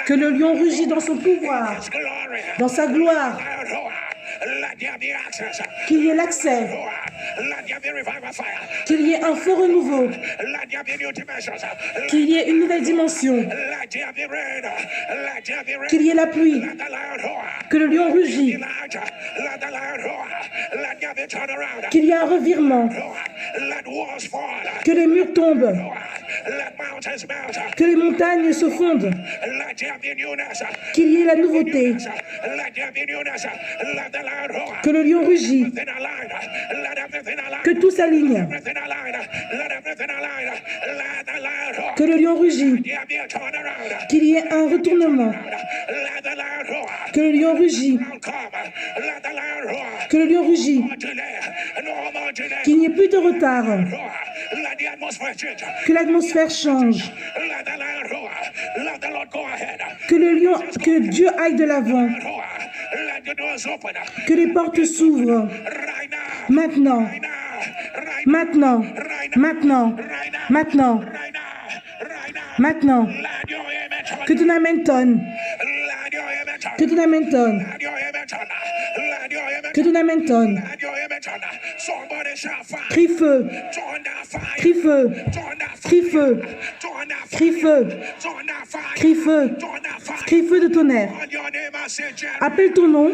Que le lion rugit dans son pouvoir, dans sa gloire. Qu'il y ait l'accès. Qu'il y ait un feu renouveau. Qu'il y ait une nouvelle dimension. Qu'il y ait la pluie. Que le lion rugit. Qu'il y ait un revirement. Que les murs tombent. Que les montagnes se fondent. Qu'il y ait la nouveauté. Que le lion rugit. Que tout s'aligne. Que le lion rugit. Qu'il y ait un retournement. Que le lion rugit. Que le lion rugit. Qu'il n'y ait plus de retard. Que l'atmosphère change. Que Dieu aille de l'avant. Que les portes s'ouvrent. Maintenant. Maintenant. Maintenant. Maintenant. Maintenant. Que ton amen tonne. Que ton amen tonne. Que ton amen tonne. Crie feu. Crie feu. Crie feu. Crie feu. Crie feu. Crie feu de tonnerre. Appelle ton nom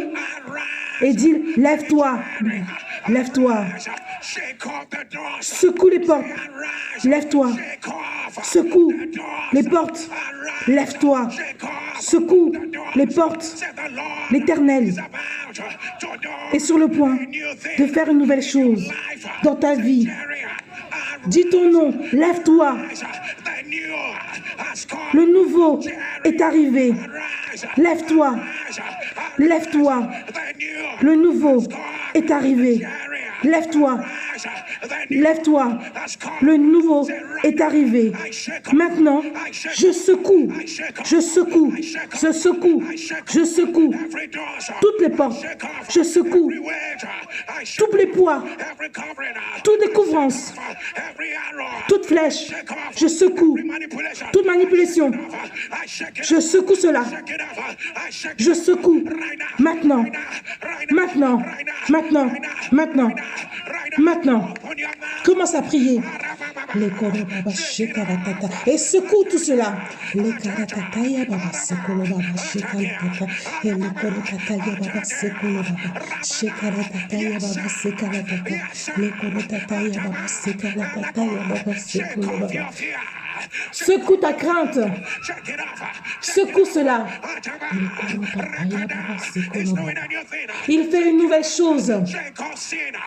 et dis lève-toi. Lève-toi. Secoue les portes. Lève-toi. Secoue les portes. Lève-toi. Secoue les portes. L'Éternel est sur le point de faire une nouvelle chose dans ta vie. Dis ton nom, lève-toi. Le nouveau est arrivé. Lève-toi. Lève-toi. Le nouveau est arrivé. Lève-toi. Lève-toi. Le nouveau est arrivé. Maintenant, je secoue. Je secoue. Je secoue. Je secoue. Toutes les portes. Je secoue. Tous les poids. Toute découvrance. Toute flèche. Je secoue. Toute manipulation. Je secoue cela. Je secoue. Maintenant. Maintenant. Maintenant. Maintenant. Maintenant. Commence à prier. Et secoue tout cela. Secoue ta crainte. Secoue cela. Il fait une nouvelle chose.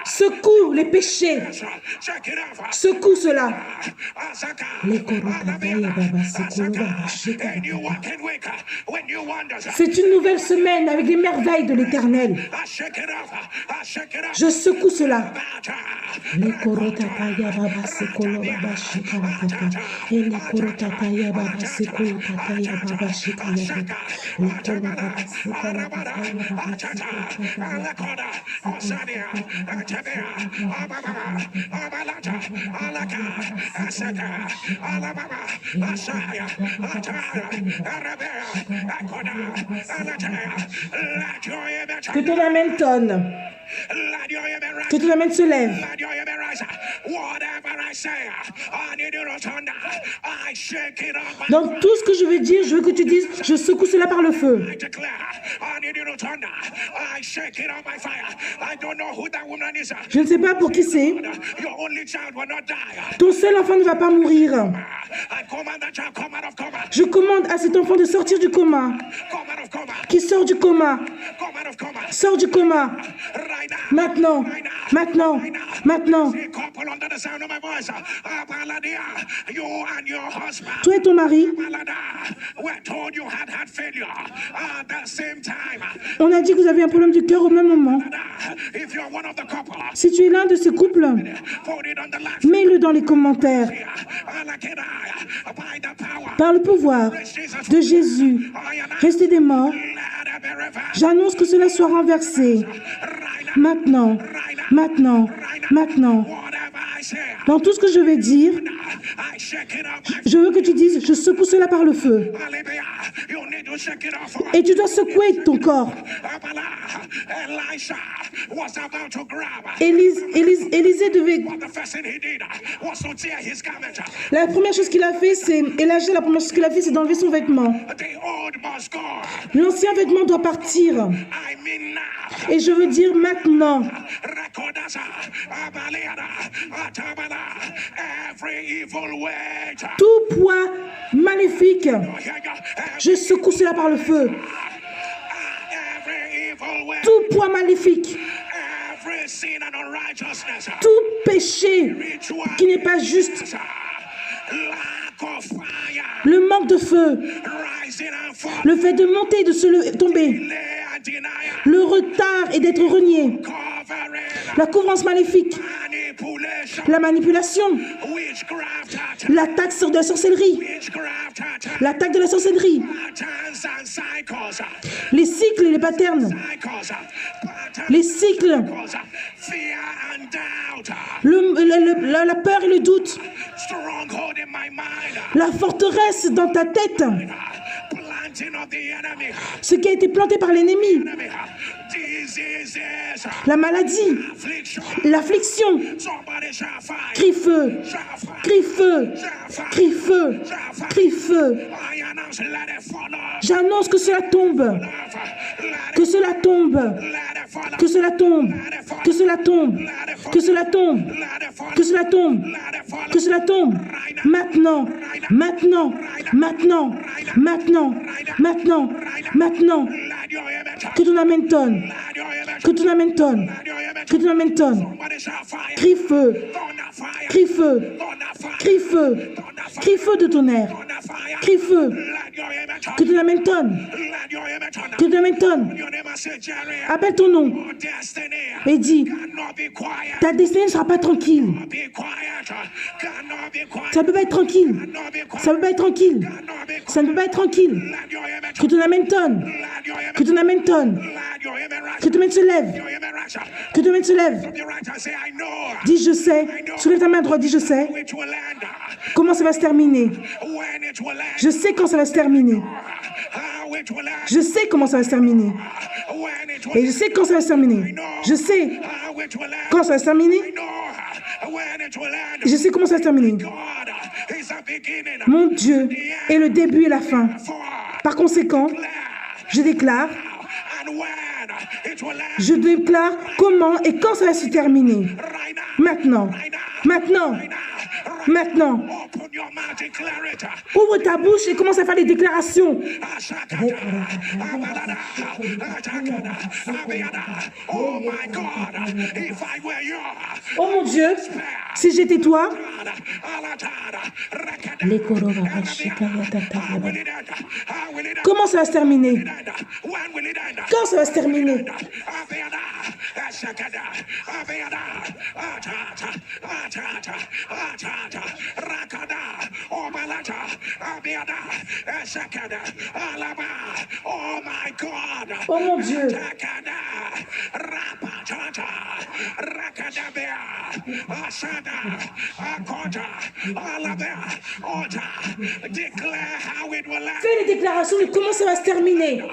Secoue les péchés. Secoue cela. C'est une nouvelle semaine avec les merveilles de l'Éternel. Je secoue cela. Que ton amen tonne. Que ton amen se lève. Dans tout ce que je vais dire, je veux que tu dises, je secoue cela par le feu. Je ne sais pas pour qui c'est. Ton seul enfant ne va pas mourir. Je commande à cet enfant de sortir du coma. Qui sort du coma. Sors du coma. Maintenant. Maintenant. Maintenant. Toi et ton mari, on a dit que vous avez un problème du cœur au même moment. Si tu es l'un de ces couples, mets-le dans les commentaires. Par le pouvoir de Jésus, resté des morts, j'annonce que cela soit renversé. Maintenant, maintenant, maintenant. Dans tout ce que je vais dire, je veux que tu dises, je secoue cela par le feu. Et tu dois secouer ton corps. Élisée devait... La première chose qu'il a fait, c'est... Élisée, la première chose qu'il a fait, c'est d'enlever son vêtement. L'ancien vêtement doit partir. Et je veux dire maintenant. Tout poids maléfique, je secoue cela par le feu. Tout poids maléfique, tout péché qui n'est pas juste, le manque de feu, le fait de monter et de se tomber, le retard et d'être renié, la couvrance maléfique, la manipulation, l'attaque de la sorcellerie, l'attaque de la sorcellerie, les cycles et les patterns, les cycles, la peur et le doute, la forteresse dans ta tête, ce qui a été planté par l'ennemi, la maladie, l'affliction. Crie feu, crie feu, crie feu, crie feu. J'annonce que cela tombe, que cela tombe, que cela tombe, que cela tombe, que cela tombe, que cela tombe, que cela tombe. Maintenant, maintenant, maintenant, maintenant, maintenant, maintenant. Que ton amen tonne, que ton amen tonne, que ton amen tonne. Crie feu, crie feu, crie feu, crie feu de tonnerre, crie feu. Que ton amen tonne, que ton amen tonne. Appelle ton nom et dis, ta destinée ne sera pas tranquille. Ça ne peut pas être tranquille. Ça ne peut pas être tranquille. Ça ne peut pas être tranquille. Que ton amen tonne. Que ton amen tonne. Que ton amen se lève. Que ton amen se lève. Dis je sais. Soulève ta main droite, dis je sais. Comment ça va se terminer. Je sais quand ça va se terminer. Je sais comment ça va se terminer. Et je sais quand ça va se terminer. Je sais quand ça va se terminer. Je sais comment ça va se terminer. Mon Dieu est le début et la fin. Par conséquent, je déclare comment et quand ça va se terminer. Maintenant, maintenant, maintenant. Ouvre ta bouche et commence à faire des déclarations. Oh mon Dieu, si j'étais toi, comment ça va se terminer? Quand ça va se terminer? Oh mon Dieu. Fais les déclarations de comment ça va se terminer.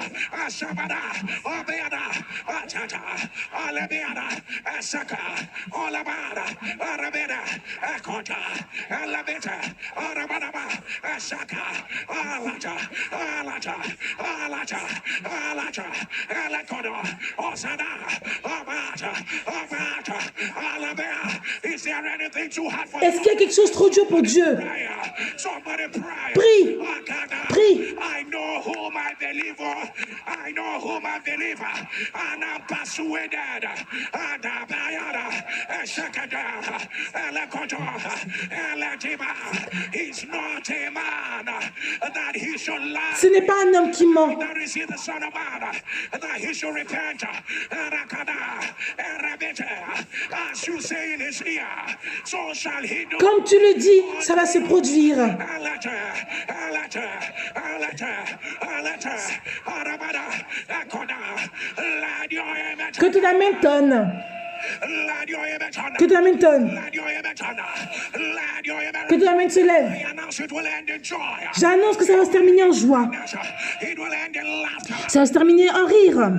Est-ce qu'il y a quelque chose trop dur pour Dieu? Prie, prie. Ce n'est pas un homme qui ment. Comme tu le dis, ça va se produire. Que ton amen tonne. Que ton amen tonne. Que ton Amen se lève. J'annonce que ça va se terminer en joie. Ça va se terminer en rire.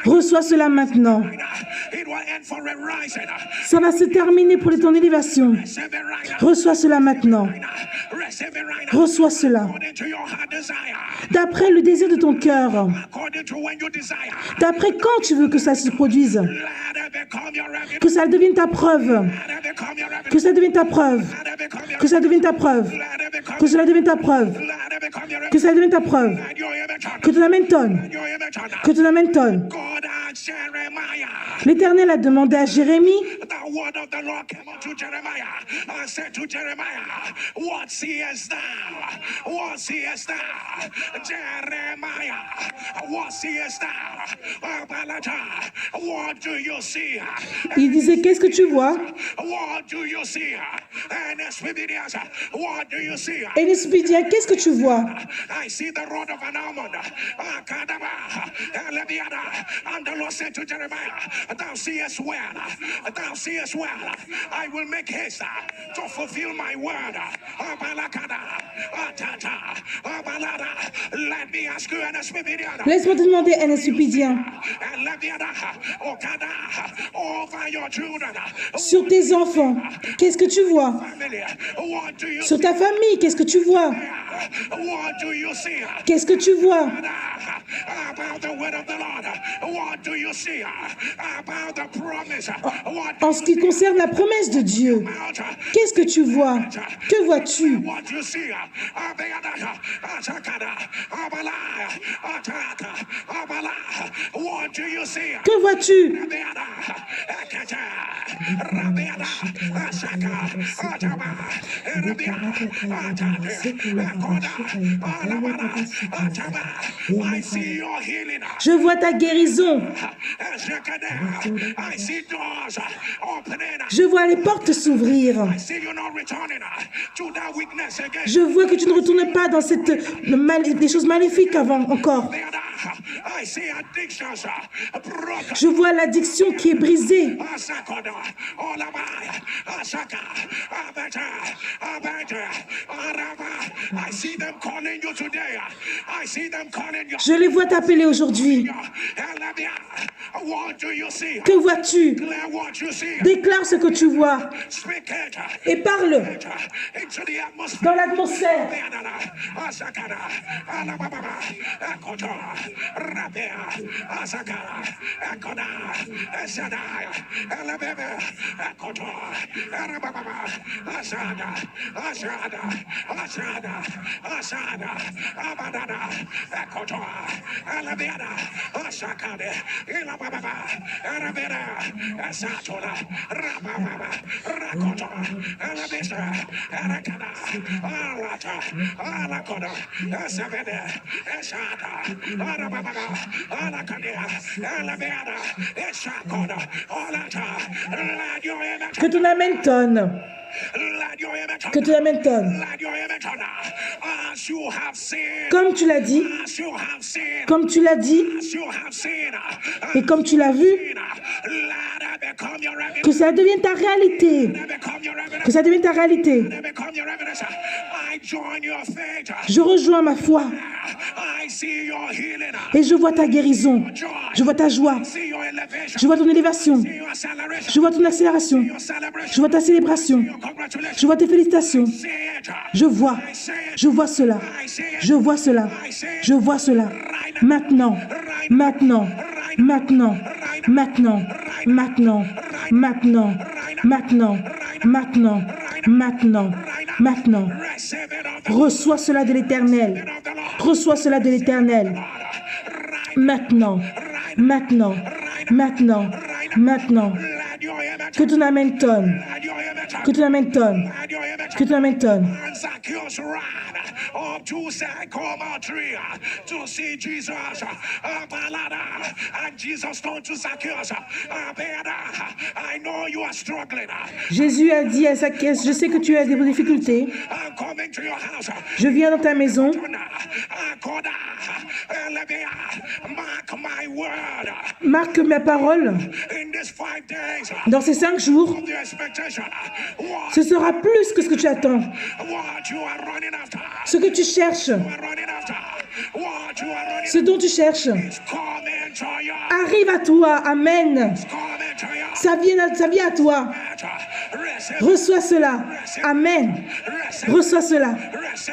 Reçois cela maintenant. Ça va se terminer pour ton élévation. Reçois cela maintenant. Reçois cela. D'après le désir de ton cœur. D'après quand tu veux que ça se produise. Que ça devienne ta preuve. Que ça devienne ta preuve. Que ça devienne ta preuve. Que cela devienne ta preuve. Que ça devienne ta preuve. Que ton Amen tonne. Que ton Amen tonne. L'Éternel a demandé à Jérémie. Il disait, qu'est-ce que tu vois? Et l'Esprit dit, qu'est-ce que tu vois? And the Lord said to Jeremiah, thou seest well, I will make haste to fulfill my word. Let me ask you, laisse-moi te demander, NSUPidien, sur tes enfants, qu'est-ce que tu vois? Sur ta famille, qu'est-ce que tu vois? Qu'est-ce que tu vois? En ce qui concerne la promesse de Dieu, qu'est-ce que tu vois? Que vois-tu? Que vois-tu? Je vois ta guérison. Je vois les portes s'ouvrir. Je vois que tu ne retournes pas dans des choses maléfiques avant encore. Je vois l'addiction qui est brisée. Je les vois t'appeler aujourd'hui. Que vois-tu? Déclare ce que tu vois et parle dans l'atmosphère. Que ton Amen tonne. Que ton Amen tonne. Comme tu l'as dit, comme tu l'as dit, et comme tu l'as vu, que ça devienne ta réalité. Que ça devienne ta réalité. Je rejoins ma foi. Et je vois ta guérison. Je vois ta joie. Je vois ton élévation. Je vois ton accélération. Je vois ta célébration. Je vois tes félicitations. Je vois cela. Je vois cela. Je vois cela. Maintenant. Maintenant. Maintenant. Maintenant. Maintenant. Maintenant. Maintenant. Maintenant. Maintenant. Maintenant. Reçois cela de l'Éternel. Reçois cela de l'Éternel. Maintenant. Maintenant. Maintenant. Maintenant. Que ton Amen tonne. Que ton Amen tonne. Que ton Amen tonne. Jésus a dit à Zacchaeus, je sais que tu as des difficultés. Je viens dans ta maison. Mark my word. Marque ma parole. In these 5 days, Dans ces 5 jours, the expectation, ce sera plus que ce que tu attends. what you are running after, Ce que tu cherches, what you are running ce dont tu cherches, is coming to you. arrive à toi. Amen. Coming to you. Ça vient à toi. Receive, Reçois cela. Amen. receive, Reçois cela.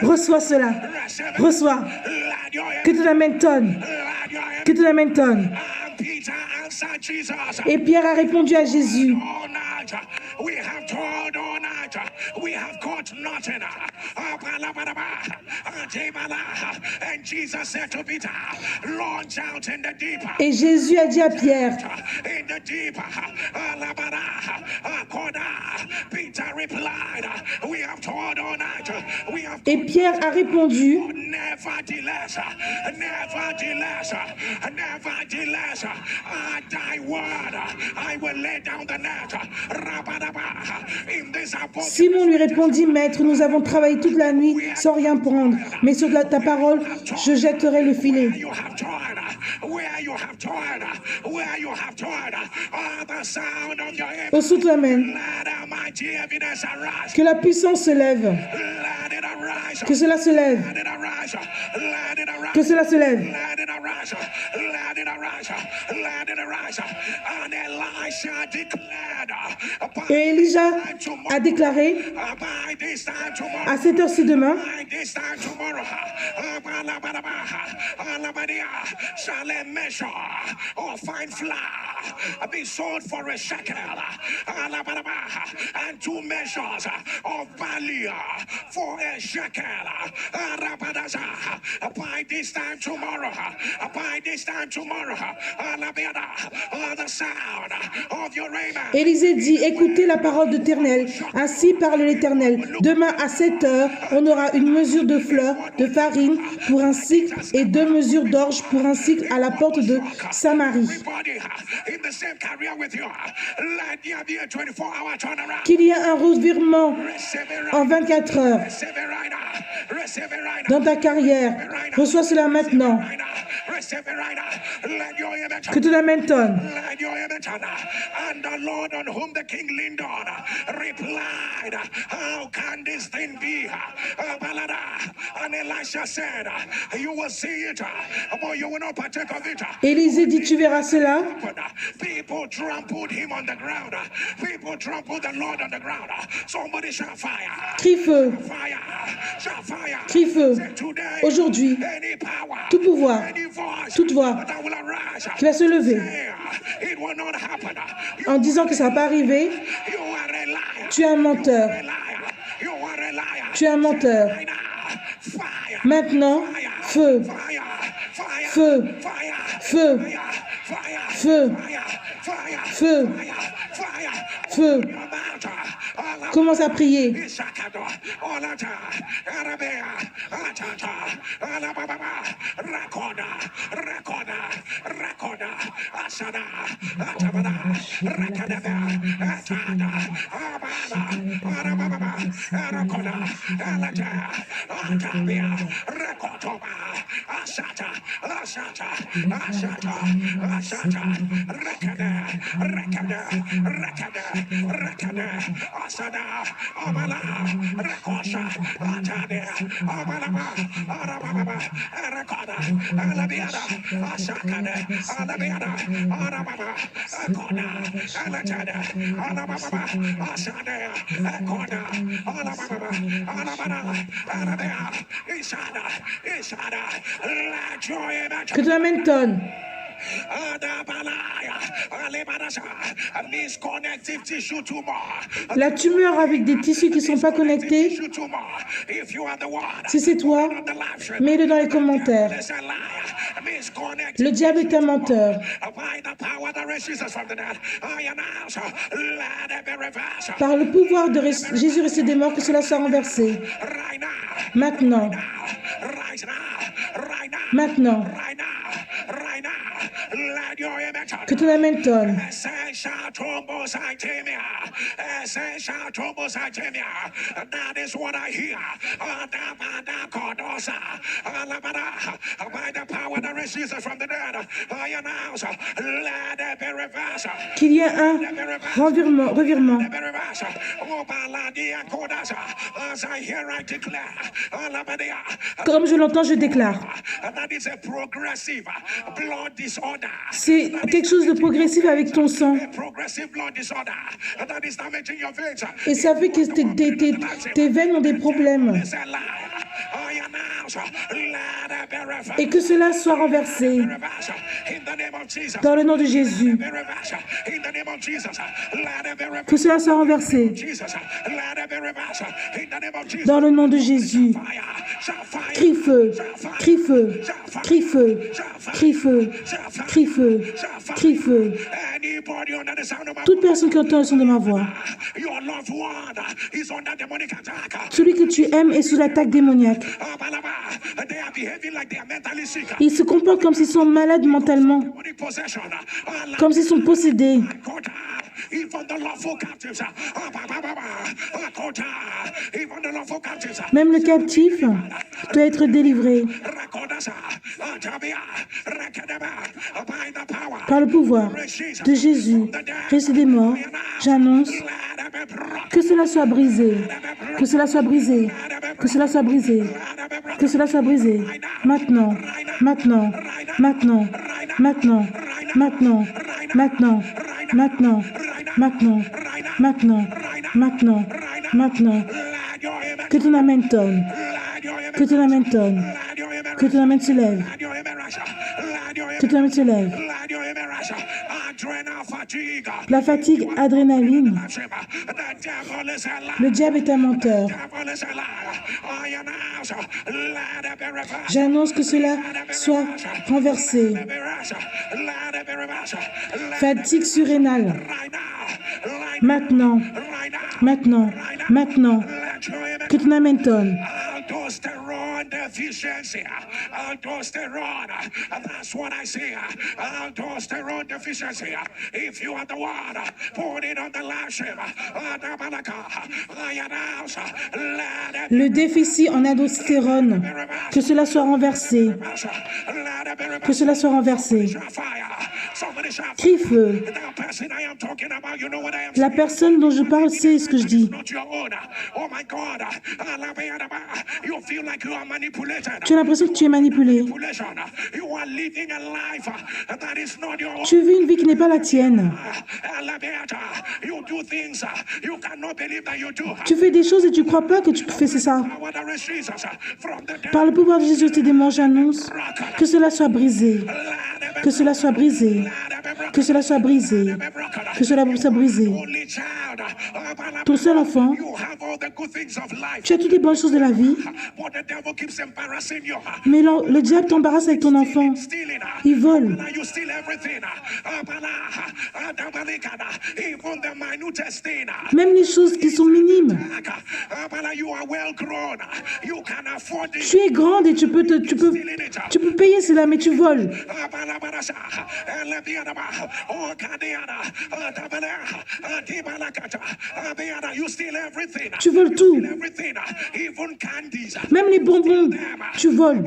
Reçois cela. receive. Reçois. Let your Que ton amen tonne. let your Que ton amen tonne. And Peter answered Jesus. Et Pierre a répondu à Jésus. All night, we have toiled all night. We have caught nothing. And Jesus said to Peter, launch out in the deep. Et Jésus a dit à Pierre, In the deep. Peter replied, we have toiled all night. We have et Pierre a répondu, nevertheless, at thy word, I will lay down the net. In this abode, Simon lui répondit, Maître, nous avons travaillé toute la nuit sans rien prendre, mais sur ta parole, je jetterai le filet. you have toiled, where you have toiled, where you have toiled, the sound of your amen. Au son amen. Let a mighty evidence arise. Que la puissance se lève. Let it arise. Que cela se lève. Let it arise. Let it arise. Que cela se lève. Let it arise. Let it arise. Let it arise. And Elisha declared, Et Elijah a déclaré, by this time tomorrow, à cette heure-ci demain, by this time tomorrow, shall a measure of fine flour be sold for a shekel, and 2 measures of barley for a shekel. By this time tomorrow, the sound of your amen. Élisée dit, écoutez la parole de l'Éternel. Ainsi parle l'Éternel. Demain à 7 heures, on aura une mesure de fleur, de farine pour un cycle et 2 mesures d'orge pour un cycle à la porte de Samarie. Everybody in the same career with you, let there be a 24-hour turnaround. Qu'il y ait un revirement Receive it en right, 24 heures receive it right now, receive it right dans ta carrière. Reçois cela maintenant. now, receive it right now. Let your amen Que ton amen tonne. let your amen turn. And the Lord on whom the king leaned on replied, how can this thing be? And Elisha said, you will see it, but you will not partake of it. Élisée dit, tu verras cela. People trampled him on the ground. People trampled the Lord on the ground. Somebody shall fire. Crie feu, Fire. Shall fire. crie feu. Today, Aujourd'hui, any power, tout pouvoir, any voice toute voix that will arise, qui va se lever it will not happen. en disant que ça ne va pas arriver, You are a liar. tu es un menteur. A liar. You are a liar. Tu es un menteur. Right now, fire. Maintenant, feu, Fire. Fire. feu, Fire. feu, Fire. feu, Fire. feu, Fire. feu. Commence à prier. Que ton amen tonne. La tumeur avec des tissus qui ne sont pas connectés, si c'est toi, mets-le dans les commentaires. Le diable est un menteur. Par le pouvoir de Jésus resté des morts, que cela soit renversé. Maintenant. Maintenant. Que ton amen tonne. That is what I hear. By the power that raised Jesus from the dead, I announce, let it be reversed. Qu'il y a un revirement. As I hear, I declare. Comme je l'entends, je déclare. That is a progressive blood disorder. C'est quelque chose de progressif avec ton sang. Progressive blood disorder. That is damaging your veins. Et ça fait que tes veines ont des problèmes. Et que cela soit renversé dans le nom de Jésus. Que cela soit renversé dans le nom de Jésus. Crie feu, crie feu, crie feu, crie feu, crie feu, crie feu. Toute personne qui entend le son de ma voix, celui que tu aimes est sous l'attaque démoniaque. Ils se comportent comme s'ils sont malades mentalement, comme s'ils sont possédés. Même le captif doit être délivré par le pouvoir de Jésus, ressuscité des morts. J'annonce que cela soit brisé, que cela soit brisé, que cela soit brisé, que cela soit brisé. Maintenant, maintenant, maintenant, maintenant, maintenant, maintenant, maintenant, maintenant, maintenant, maintenant, maintenant. Que ton amen tonne, que ton amen tonne, que ton amen se lève, que ton amen se lève. La fatigue, adrénaline. Le diable est un menteur. J'annonce que cela soit renversé. Fatigue surrénale. Maintenant, maintenant, maintenant. Que ton amen tonne. Aldosterone deficiency. Aldosterone. That's what I say. Aldosterone deficiency. If you are the one, put it on the last Le déficit en aldostérone, que cela soit renversé. Que cela soit renversé. Crie feu. La personne dont je parle sait ce que je dis. Tu as l'impression que tu es manipulé. Tu vis une vie qui n'est pas la tienne. Tu fais des choses et tu ne crois pas que tu fais ça. Par le pouvoir de Jésus, tes démons, j'annonce que cela soit brisé. Que cela soit brisé. Que cela soit brisé. Que cela soit brisé. Ton seul enfant, tu as toutes les bonnes choses de la vie, mais le diable t'embarrasse avec ton enfant. Il vole. Même les choses qui sont minimes. Tu es grande et tu peux payer cela, mais tu voles. Tu voles tout. Même les bonbons, tu voles.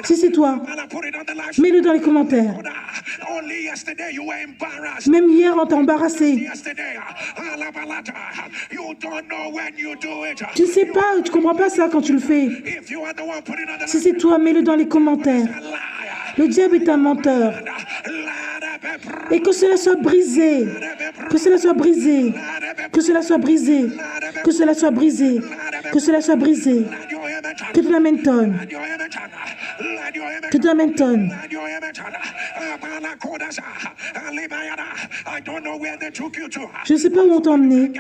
Si c'est toi, mets-le dans les commentaires. Même hier, on t'a embarrassé. Tu ne sais pas, tu ne comprends pas ça quand tu le fais. Si c'est toi, mets-le dans les commentaires. Le diable est un menteur. Et que cela soit brisé. Que cela soit brisé. Que cela soit brisé. Que cela soit brisé. Que cela soit brisé. Que ton amen tonne. Que ton amen tonne. Je ne sais pas où on t'a emmené.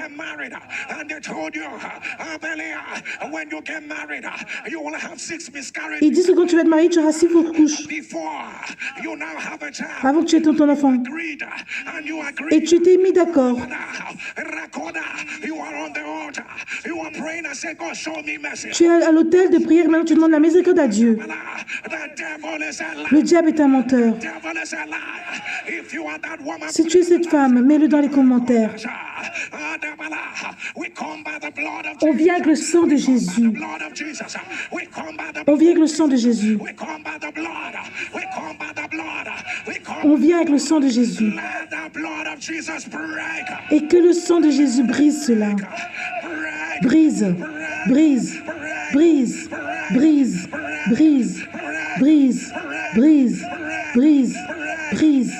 Ils disent que quand tu vas te marier, tu auras 6 fausses couches. Avant que tu aies ton enfant. Et tu t'es mis d'accord. Tu es à l'autel de prière, maintenant tu demandes la miséricorde à Dieu. Le diable est un menteur. Si tu es cette femme, mets-le dans les commentaires. On vient avec le sang de Jésus. On vient avec le sang de Jésus. On vient avec le sang de Jésus. Et que le sang de Jésus brise cela. Brise, brise, brise, brise, brise, brise, brise, brise, brise,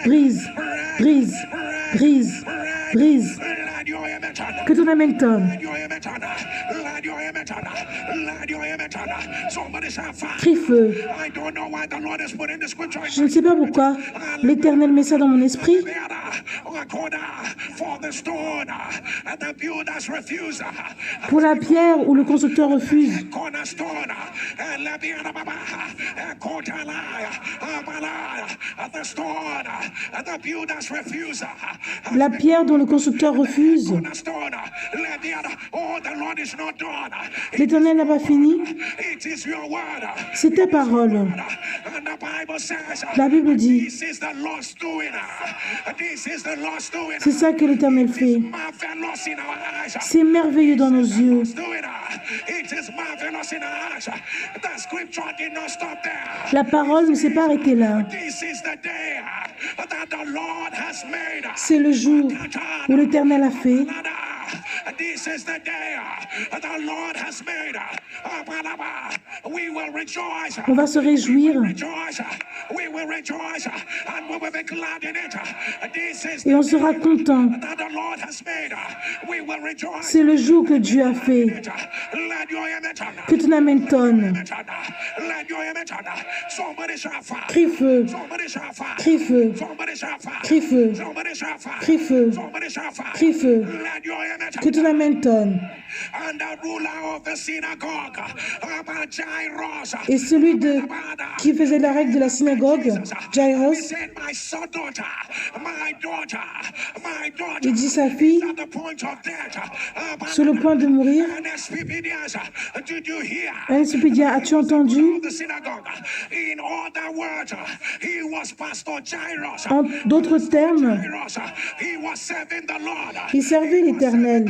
brise, brise, brise, brise. Que ton amen tonne. Crie feu. Je ne sais pas pourquoi l'Éternel met ça dans mon esprit. Pour la pierre où le constructeur refuse. La pierre dont le constructeur refuse. L'Éternel n'a pas fini. C'est ta parole. La Bible dit, c'est ça que l'Éternel fait. C'est merveilleux dans nos yeux. La parole ne s'est pas arrêtée là. C'est le jour où l'Éternel a fait. On va se réjouir et on sera content. C'est le jour que Dieu a fait. Que ton amen tonne. Crie feu. Crie feu. Crie feu. Crie feu. Crie feu. Que ton amen tonne. Et celui qui faisait la règle de la synagogue, Jairus, il dit sa fille, sur le point de mourir. Encyclopédia, as-tu entendu? En d'autres termes, il servait l'Éternel.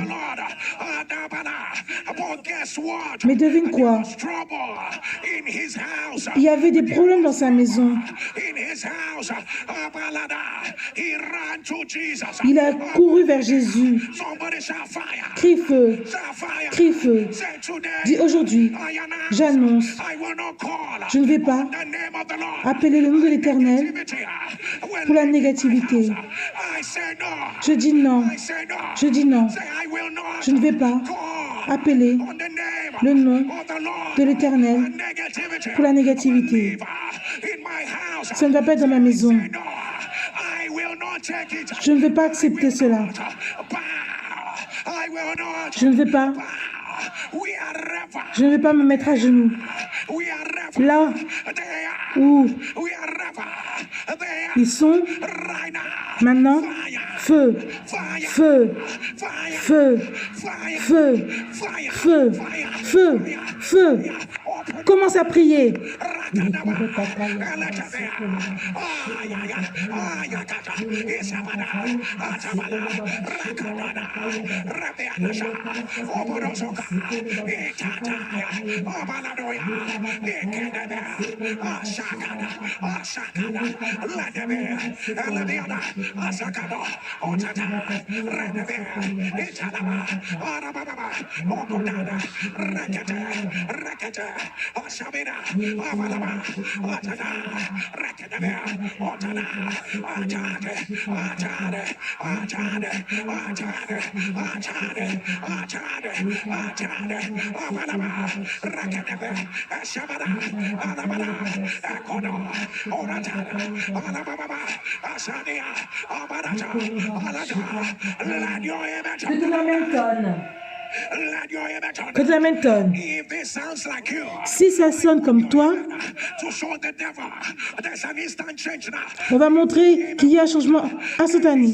Mais devine quoi? Il y avait des problèmes dans sa maison. Il a couru vers Jésus. Crie feu, crie feu. Dis aujourd'hui, j'annonce, je ne vais pas appeler le nom de l'Éternel pour la négativité. Je dis non, je dis non. Je ne vais pas appeler le nom de l'Éternel pour la négativité. Ça ne va pas être dans ma maison. Je ne vais pas accepter cela. Je ne vais pas. Je ne vais pas me mettre à genoux. Là où ils sont maintenant, feu, feu, feu, feu, feu, feu, feu. Commence à prier. Que ton amen tonne. Que ton amen tonne. Si ça sonne comme toi, On va montrer qu'il y a un changement instantané.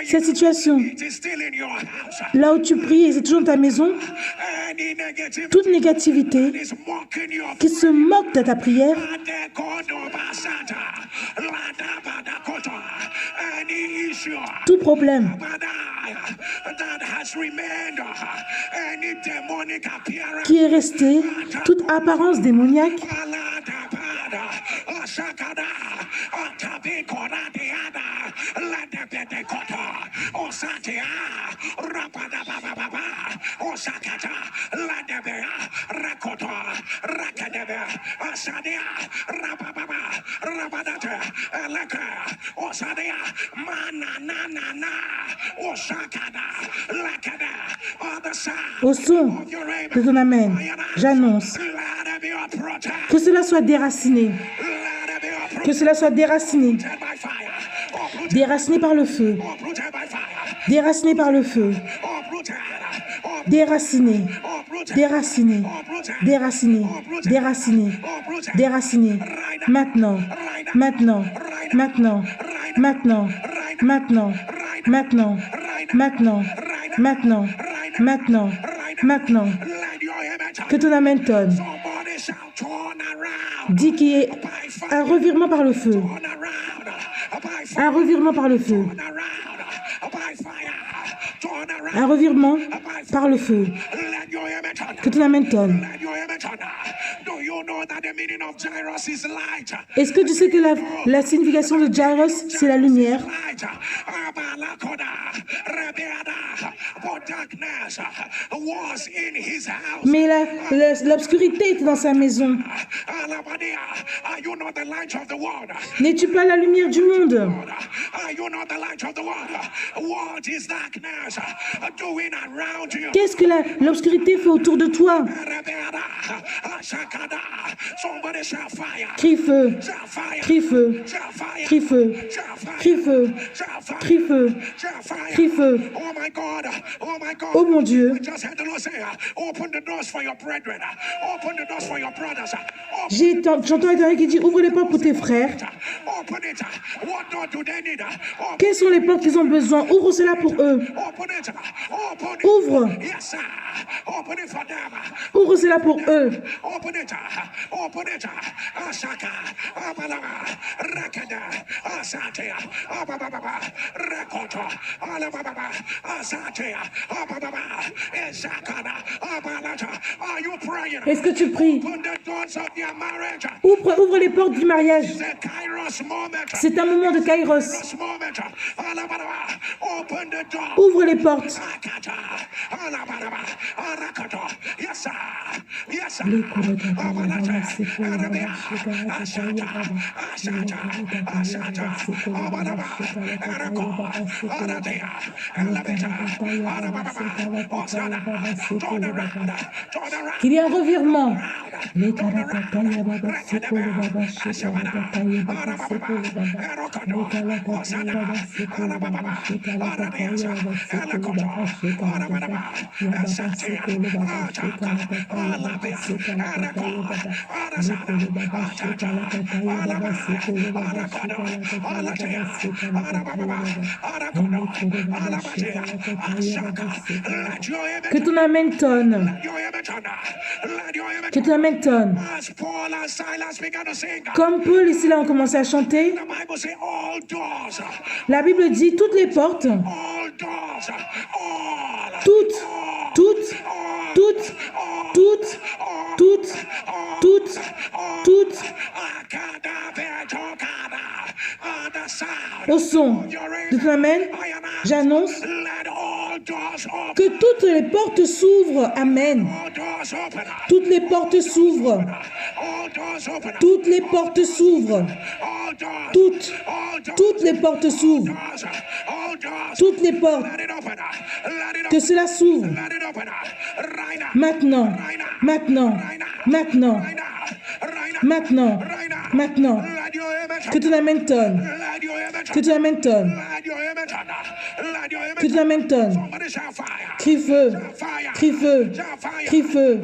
Cette situation, là où tu pries et c'est toujours dans ta maison, toute négativité qui se moque de ta prière, tout problème qui est resté, toute apparence démoniaque, au son de ton amen, j'annonce que cela soit déraciné, que cela soit déraciné, déraciné par le feu, déraciné par le feu, déraciné, déraciné, déraciné, déraciné, déraciné, maintenant, maintenant, maintenant, maintenant, maintenant, maintenant, maintenant, maintenant, maintenant, maintenant, que ton amen tonne. Dis qu'il y ait un revirement par le feu. Un revirement par le feu. Un revirement par le feu. Que ton amen tonne. Est-ce que tu sais que la signification de Jairus, c'est la lumière? Mais l'obscurité était dans sa maison. N'es-tu pas la lumière du monde? Qu'est-ce que l'obscurité fait autour de toi? Crie feu, crie feu, crie feu, crie feu, crie feu, crie feu. Oh mon Dieu. J'entends quelqu'un qui dit ouvre les portes pour tes frères. Quelles sont les portes qu'ils ont besoin? Ouvre cela pour eux. Ouvre. Ouvre cela pour eux. Est-ce que tu pries? Ouvre les portes du mariage. C'est un moment de Kairos. Ouvre les portes. Qu'il y ait un revirement. Que ton amen tonne. Que ton amen tonne. Comme Paul et Silas ont commencé à chanter, la Bible dit toutes les portes, toutes, au son de ton amen, j'annonce que toutes les portes s'ouvrent. Amen. Toutes les portes s'ouvrent. Toutes les portes s'ouvrent. Toutes les portes s'ouvrent. Toutes les portes. Que cela s'ouvre. Maintenant. Maintenant. Maintenant. Maintenant. Maintenant. Que ton amen tonne. Que ton amen tonne. Que tu l'amènes tonne. Crie feu. Crie feu. Crie feu.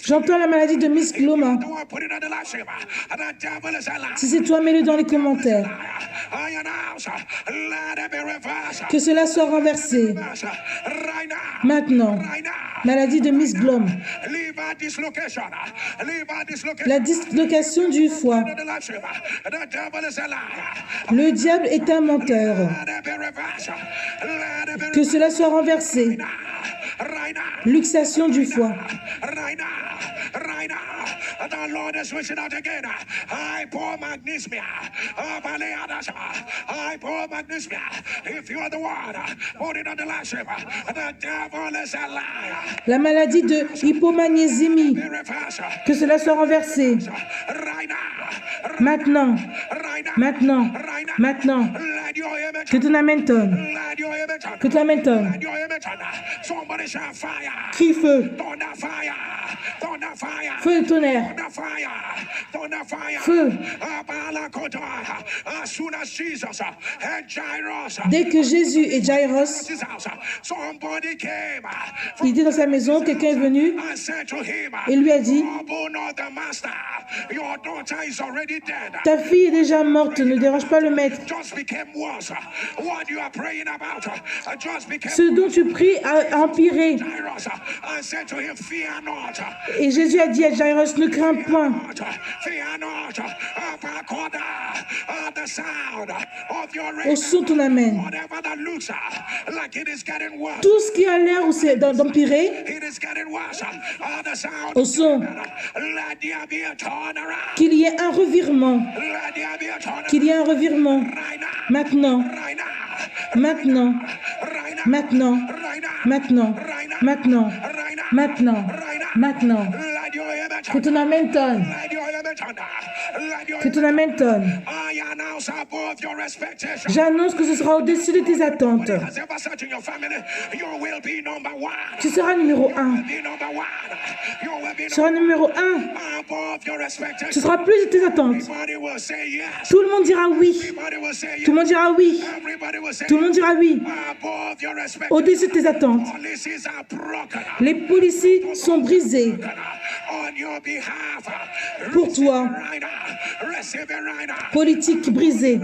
J'entends la maladie de Miss Gloma. Si c'est toi, mets-le dans les commentaires. Que cela soit renversé. Maintenant, maladie de Miss Glom. La dislocation du foie. Le diable est un menteur. Que cela soit renversé. Luxation du foie. The Lord is reaching out again. Hypomagnesemia. Hypomagnesemia. If you are the one, put it on the last ship. The devil is a liar. La maladie de hypomagnésémie. Que cela soit renversé. Maintenant. Maintenant. Maintenant. Que tu l'amènes tonne. Que tu l'amènes tonne. Crie feu. Feu de tonnerre. Feu. Dès que Jésus et Jairus, il était dans sa maison, quelqu'un est venu et lui a dit: ta fille est déjà morte, ne dérange pas le maître. Ce dont tu pries a empiré. Et Jésus a dit à Jairus: ne crains point. Au son ton amène. Tout ce qui a l'air d'empirer, au son, qu'il y ait un revirement. Qu'il y ait un revirement. Maintenant. Maintenant. Maintenant. Maintenant. Maintenant. Maintenant. Maintenant. Que ton amène tonne. Que ton amène tonne. J'annonce que ce sera au-dessus de tes attentes. Tu seras numéro 1. Tu seras numéro 1. Tu seras plus de tes attentes. Tout le monde dira oui. Tout le monde dira oui. Tout le monde dira oui. Au-dessus de tes attentes. Les policiers sont brisés. Pour toi, politique brisée.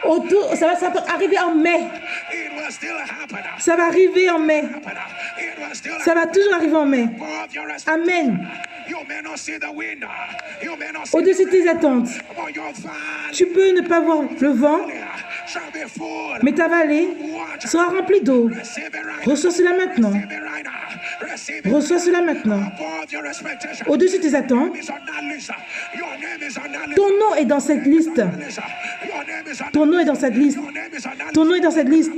Autour, ça va arriver en mai. Ça va arriver en mai. Ça va toujours arriver en mai. Amen. Au-dessus de tes attentes. Tu peux ne pas voir le vent, mais ta vallée sera remplie d'eau. Reçois cela maintenant. Reçois cela maintenant. Au-dessus de tes attentes. Ton nom est dans cette liste. Ton nom est dans cette liste. Ton nom est dans cette liste.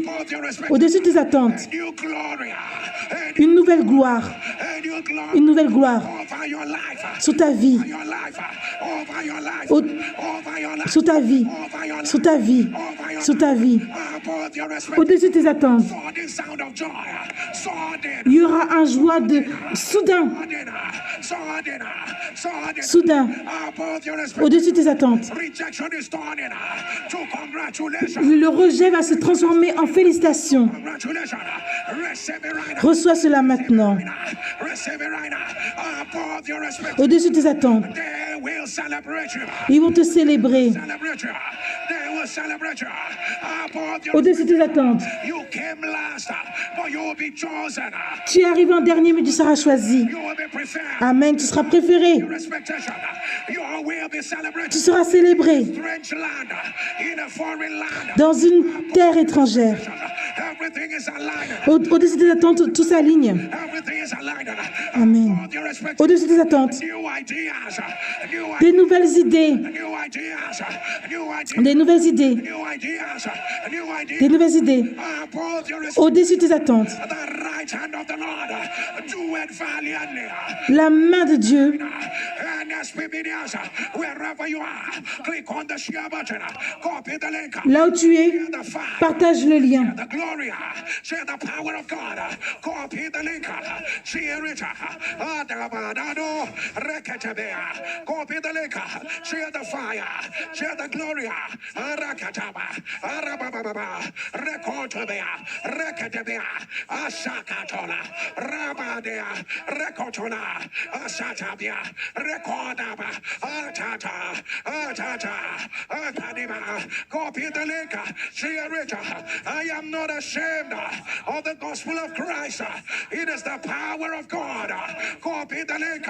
Au-dessus de tes attentes. Une nouvelle gloire. Une nouvelle gloire. Sur ta vie. Sur ta vie. Sur ta vie. Sur ta vie. Au-dessus de tes attentes. Il y aura un joie de soudain. Soudain. Au-dessus de tes attentes. Le rejet va se transformer en félicitations. Reçois cela maintenant. Au-dessus de tes attentes. Ils vont te célébrer. Au-dessus de tes attentes. Tu es arrivé en dernier, mais tu seras choisi. Amen. Tu seras préféré. Tu seras célébré dans une terre étrangère. Au-dessus des attentes, tout s'aligne. Amen. Au-dessus des attentes, des nouvelles idées. Des nouvelles idées. Des nouvelles idées. Au-dessus des attentes. La main de Dieu Wherever you are, click on the share button. Copy the link. Là où tu es, partage le lien. The glory, share the power of God. Copy the link. Share it. Copy the link. Share the fire. Share the glory. Arakataba. Arababa. Rekotobea. Rekatebea. Ashakatola. Rabadea. Rekotona. Ashatabia. Rekodaba. Atata. Atata. Ataniba. Copy the link. Share it. I am not ashamed of the gospel of Christ. It is the power of God. Copy the link.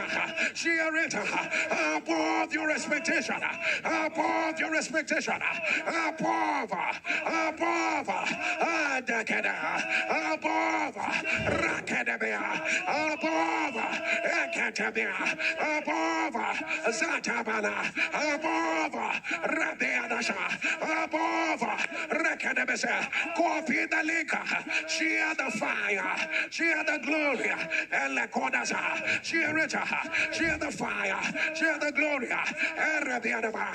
Share it. Above your expectation. Above your expectation. Above. Above. Above. Rakadabia. Above. Ekatabia. Above. Zatabala. Above. Rabiadasha. Above. Rakadabesa. Copy the link. Share the fire. Share the glory. Elekodasa. Share it. Share the fire. Share the glory. Arabiadaba.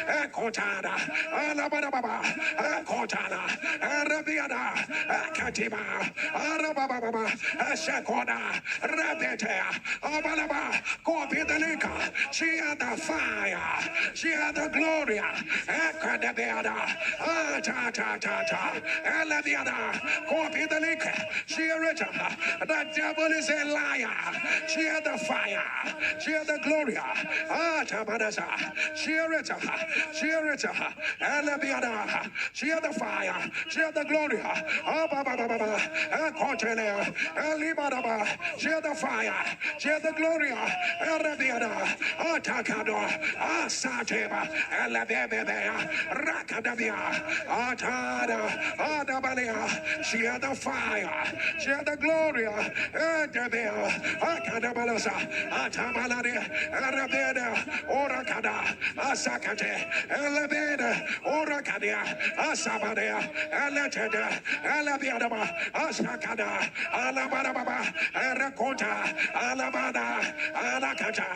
Ekotana. Alabadababa. Ekotana. Arabiada. Ekatiba. Arabababa. Esekoda. Rabete. Abalaba. Copy the link. Share the fire. Share the glory. Ekadabiada. Ta ta ta ta. Alabiada. Copy the link. Share it. The devil is a liar. Share the fire. Share the glory. Tabadasa. Share it. Share it. Alabiada. Share the fire. Share the glory. Ababa. Continue. Alibadaba. Share the fire. Share the glory. Arabiada. Atakado. Asateba. Alabebea. Rakadabia. Atada. Adabalea. Share the fire. Share the glory. Edabea. Akadabalasa. Atabalade. Arabeda. Orakada. Asakate. Elabeda. Orakadia. Asabadea. Eleteda. Alabiadaba. Asakada. Alabadababa. Erakota. Alabada. Alakata.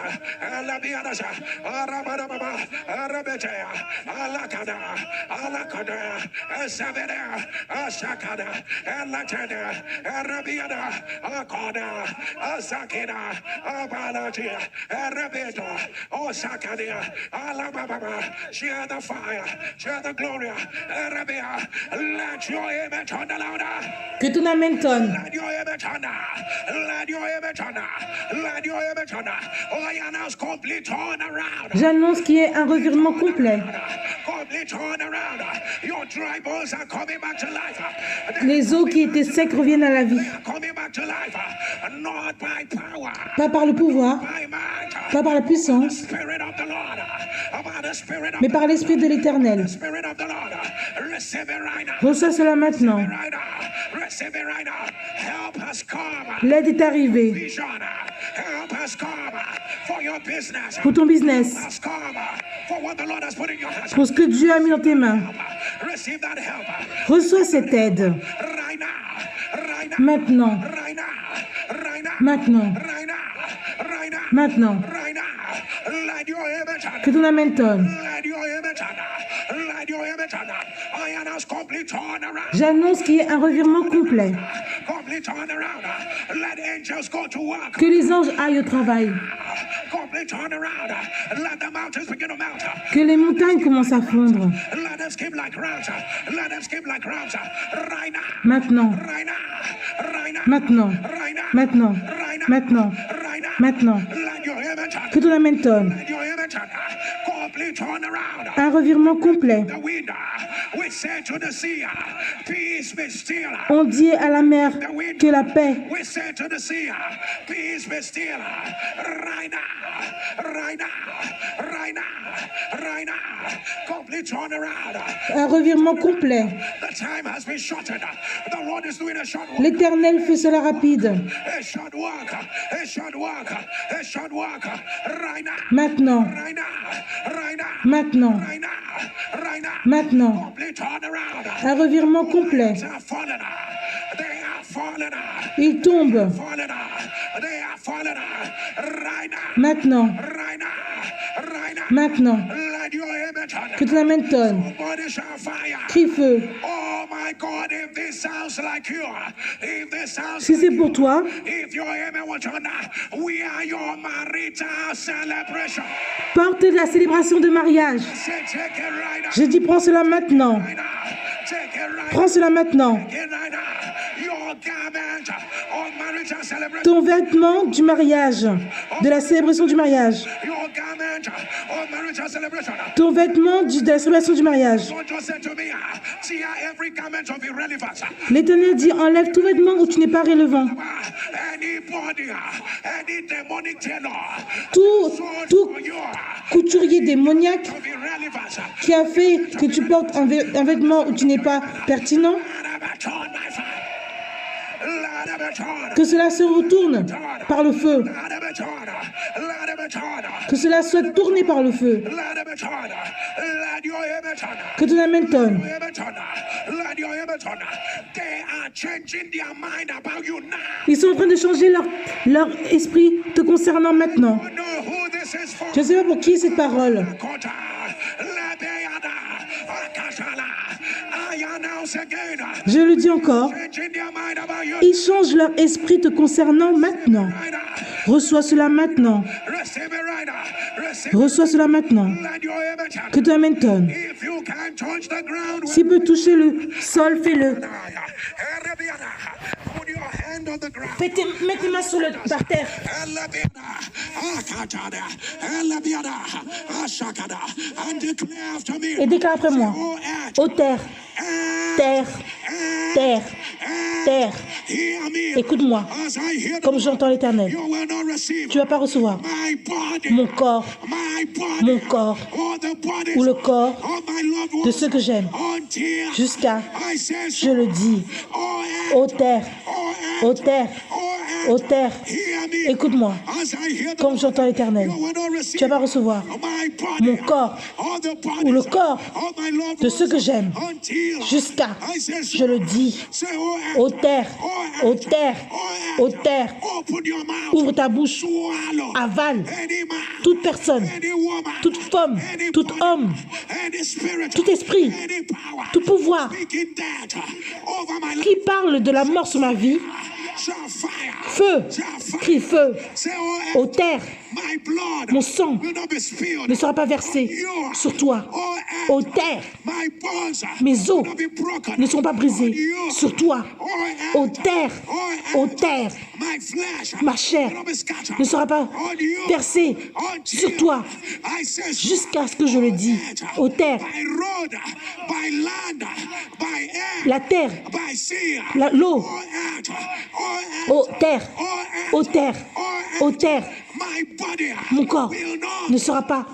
Alabiadasa. Arabadababa. Arabetea. Alakada. Alakada. Asabeda. Asakada. Elateda. Arabiada. Akoda. Asakida. Abalatia. Arabeto. Osakadia. Alababa. Share the fire. Share the glory. Arabia. Let your image on the louder. Que ton amen tonne. Let your image on. Let your image on. Let your image on. Oh, I announce complete turn around. J'annonce qu'il y ait un revirement complet. Complete turn around. Your dry bones are coming back to life. Les eaux qui étaient secs reviennent à la vie. Coming back to life. Not by power. Pas par le pouvoir, By might. pas par la puissance, Spirit of the Lord. About the spirit of mais par l'Esprit de l'Éternel. Spirit of the Lord. Receive it right now. Reçois cela maintenant. Right now. Receive it right now. Help us come. L'aide est arrivée Vision. Help us come for your business. pour ton business, Help us come for what the Lord has put in your hands. pour ce que Dieu a mis dans tes mains. Receive that help. Reçois cette aide Right now. Right now. maintenant, Right now. Right now. maintenant, Right now. Right now. maintenant. Right now. Let your image on. Que ton amen tonne. Let your image on. Let your image on. I announce complete turnaround. J'annonce qu'il y ait un revirement complet. Complete turnaround. Let angels go to work. Que les anges aillent au travail. Complete turnaround. Let the mountains begin to melt. Que les montagnes commencent à fondre. Let them skip like rams. Let them skip like rams. Right now. Maintenant, Right now. Right now. maintenant, Right now. maintenant, Right now. maintenant, Right now. maintenant. Let your image on. Que ton amen tonne. Let your image on. Complete turnaround. Un revirement complet. The wind, we say to the sea, peace be still. On dit à la mer que la paix. We say to the sea, peace be still. Right now, right now, right now, right now. Complete turnaround. Un revirement complet. The time has been shortened. The Lord is doing a short work. L'Éternel fait cela rapide. A short work. A short work. A short work. Right now. Maintenant, Right now. Right now. maintenant, Right now. Right now. maintenant. Complete turnaround. Un revirement complet. They are fallen. They are fallen. Il tombe. Fallen. They are fallen. Right now. Maintenant, Right now. Maintenant, Let your amen turn. que ton amen tonne. Somebody shall fire. Crie feu. Oh my God, if this sounds like you, if this sounds Si like c'est pour you, toi, if your amen will turn, we are your marital celebration. porte la célébration de mariage. Say, take it right now. Je dis, prends cela maintenant. Right now. Take it right Prends cela maintenant. now. Take it right now. Your garment of marital celebration. Ton vêtement du mariage, de la célébration du mariage. Your garment of marital celebration. Ton vêtement de la célébration du mariage. God just said to me, see every garment of irrelevance. L'Éternel dit, enlève tout vêtement où tu n'es pas relevant. Anybody, any demonic tailor, Tout couturier démoniaque of irrelevance. qui a fait que tu portes un vêtement où tu n'es pas pertinent, que cela se retourne par le feu. Que cela soit tourné par le feu. Que ton amen tonne. Ils sont en train de changer leur esprit te concernant maintenant. Je ne sais pas pour qui est cette parole. Je le dis encore. Ils changent leur esprit te concernant maintenant. Reçois cela maintenant. Reçois cela maintenant. Que ton amen tonne. S'il peut toucher le sol, fais-le. Mets tes mains par terre. Et déclare après moi. Ô terre, terre, terre, terre. Écoute-moi, comme j'entends l'Éternel. Tu ne vas pas recevoir mon corps, ou le corps de ceux que j'aime, jusqu'à, je le dis, ô terre, ô terre, ô terre, écoute-moi, comme j'entends l'Éternel. Tu ne vas pas recevoir mon corps, ou le corps de ceux que j'aime, jusqu'à, je le dis, ô terre, ô terre, ô terre, ouvre ta bouche, avale toute personne, toute femme, tout homme, tout esprit, tout pouvoir qui parle de la mort sur ma vie. Feu, crie feu, ô terre, mon sang ne sera pas versé sur toi. Ô terre, mes os ne seront pas brisés sur toi. Ô terre, ma chair ne sera pas versée sur toi jusqu'à ce que je le dise. Ô terre, la terre, l'eau, ô terre, ô terre, ô terre, mon corps ne sera pas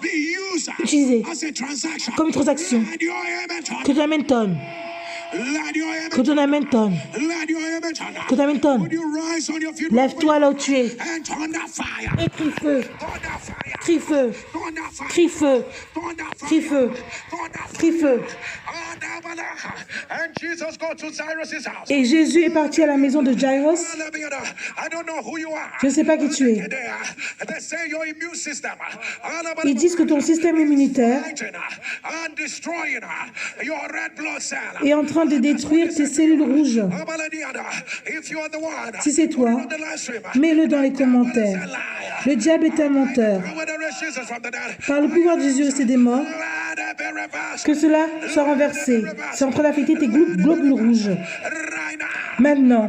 utilisé comme une transaction. Que ton amen tonne. Que ton amen tonne. Que ton amen tonne. Lève-toi là où tu es. Et crie feu. Crie feu. Crie feu. Crie feu. Crie feu. Et Jésus est parti à la maison de Jairus. Je ne sais pas qui tu es. Ils disent que ton système immunitaire est en train de détruire tes cellules rouges. Si c'est toi, mets-le dans les commentaires. Le diable est un menteur. Par le pouvoir de Jésus et des morts, que cela soit renversé. C'est en train d'affecter tes globules rouges. Maintenant.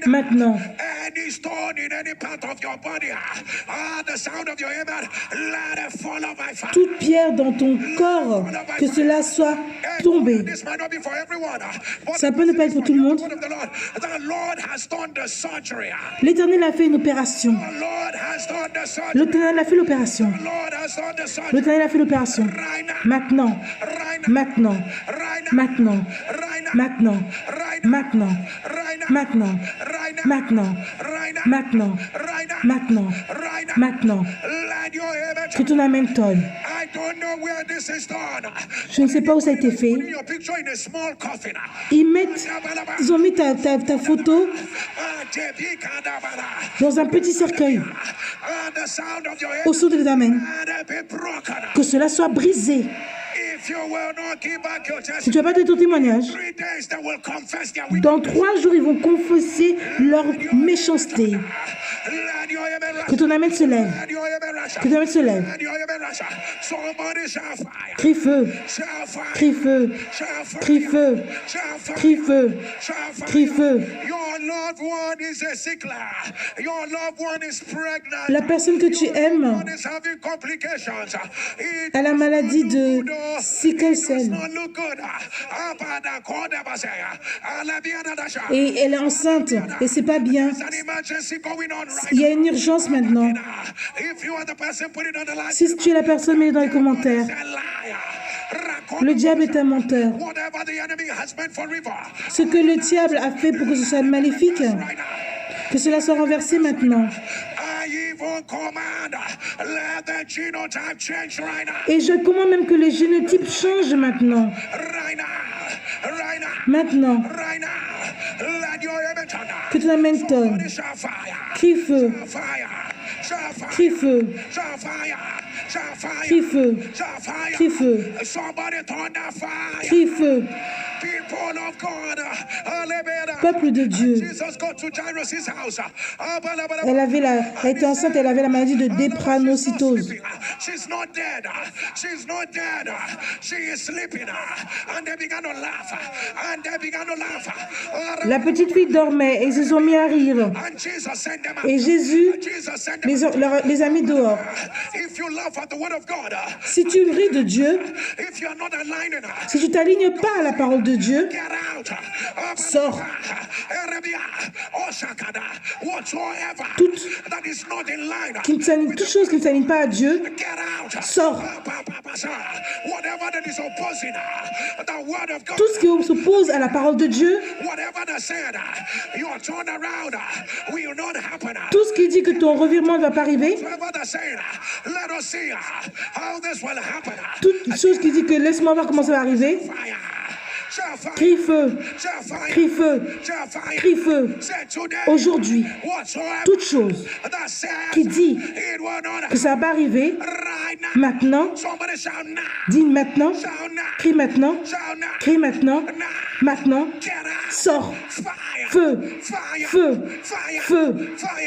Maintenant. Toute pierre dans ton corps, que cela soit tombé. Ça peut ne pas être pour tout le monde. L'Éternel a fait une opération. L'Éternel a fait l'opération. L'Éternel a fait l'opération. Maintenant. Maintenant. Maintenant. Maintenant. Maintenant. Maintenant. Maintenant. Maintenant. Maintenant. Maintenant. Que ton amen tonne. Je ne sais pas où ça a été fait. Ils ont mis ta photo dans un petit cercueil. au son de tes amens, que cela soit brisé. Si tu vas pas donner ton témoignage, dans 3 jours, ils vont confesser leur méchanceté. Que ton amen se lève. Que ton amen se lève. Crie feu. Crie feu. Crie feu. Crie feu. Crie feu. La personne que tu aimes a la maladie de sickle cell. Et elle est enceinte et c'est pas bien. Il y a une urgence maintenant. Si tu es la personne, mets-le dans les commentaires. Le diable est un menteur. Ce que le diable a fait pour que ce soit maléfique, que cela soit renversé maintenant. Et je commande même que les génotypes changent maintenant. Maintenant. Que ton amen tonne. Crie feu. Crie feu. Crie feu. Crie feu. Crie feu. Peuple de Dieu. Elle était enceinte, elle avait la maladie de drépanocytose. La petite fille dormait et ils se sont mis à rire. Et Jésus les a mis dehors. Si tu ris de Dieu, si tu ne t'alignes pas à la parole de Dieu, sors. Toute chose qui ne s'aligne pas à Dieu, sors. Tout ce qui s'oppose à la parole de Dieu, tout ce qui dit que ton revirement ne va pas arriver, toute chose qui dit que laisse-moi voir comment ça va arriver, crie feu, crie feu, crie feu. Aujourd'hui, toute chose qui dit que ça va pas arriver, maintenant, dis maintenant, crie maintenant, crie maintenant, maintenant, sors, feu, feu, feu,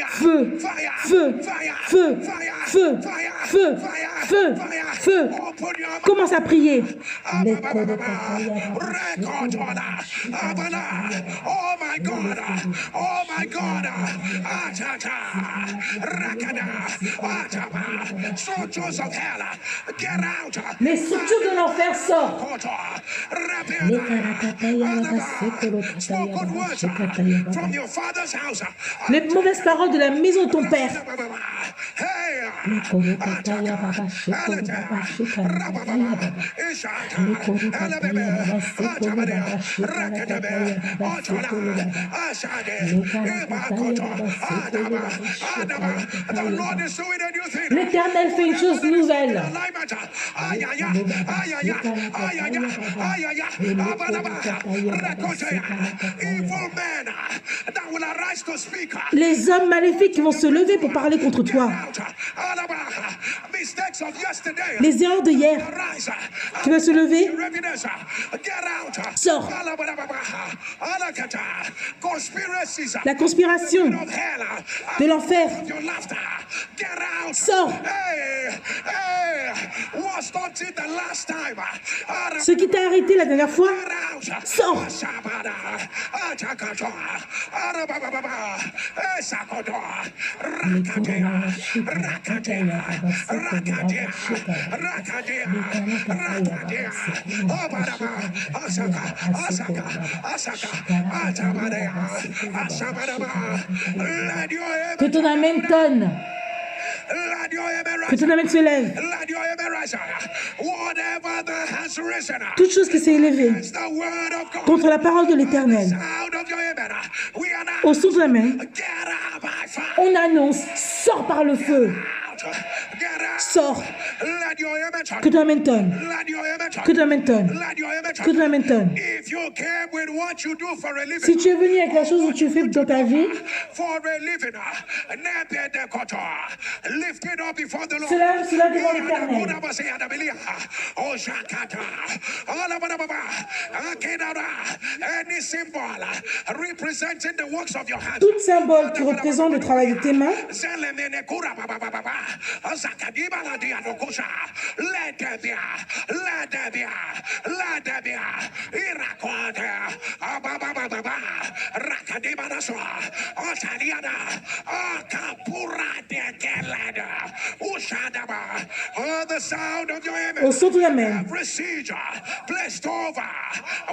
feu, feu, feu, feu, feu, feu, feu. Commence à prier. Oh my God, oh my God, soldiers of hell, get out. Les structures de l'enfer sortent. Les mauvaises paroles de la maison de ton père. L'Éternel fait une chose nouvelle. Les hommes maléfiques qui vont se lever pour parler contre toi. Les erreurs de hier. Tu vas se lever. Sors. La conspiration de l'enfer. Sors. Ce qui t'a arrêté la dernière fois, sors. Que ton amen tonne. Que ton amen se lève. Toute chose qui s'est élevée contre la parole de l'Éternel, au son de l'amen, on annonce, sors par le feu. Sors, Let your image Que ton amen tonne. let your image Que ton amen tonne. let your image Que ton amen tonne. If you came with what you do for a living, Si tu es venu avec la chose que tu fais dans ta vie, for a living, lift it up before the Lord. cela devant l'Éternel. Oh, Shakata. Any symbol representing the works of your hands. Tout symbole qui représente le travail de tes mains, Let there be, let there be, let there be, Irakwata, Rakadibanasoa, Otaliana, Akapura de Kelada, Ushadaba, the sound of your image. au son de la main. Every siege blessed over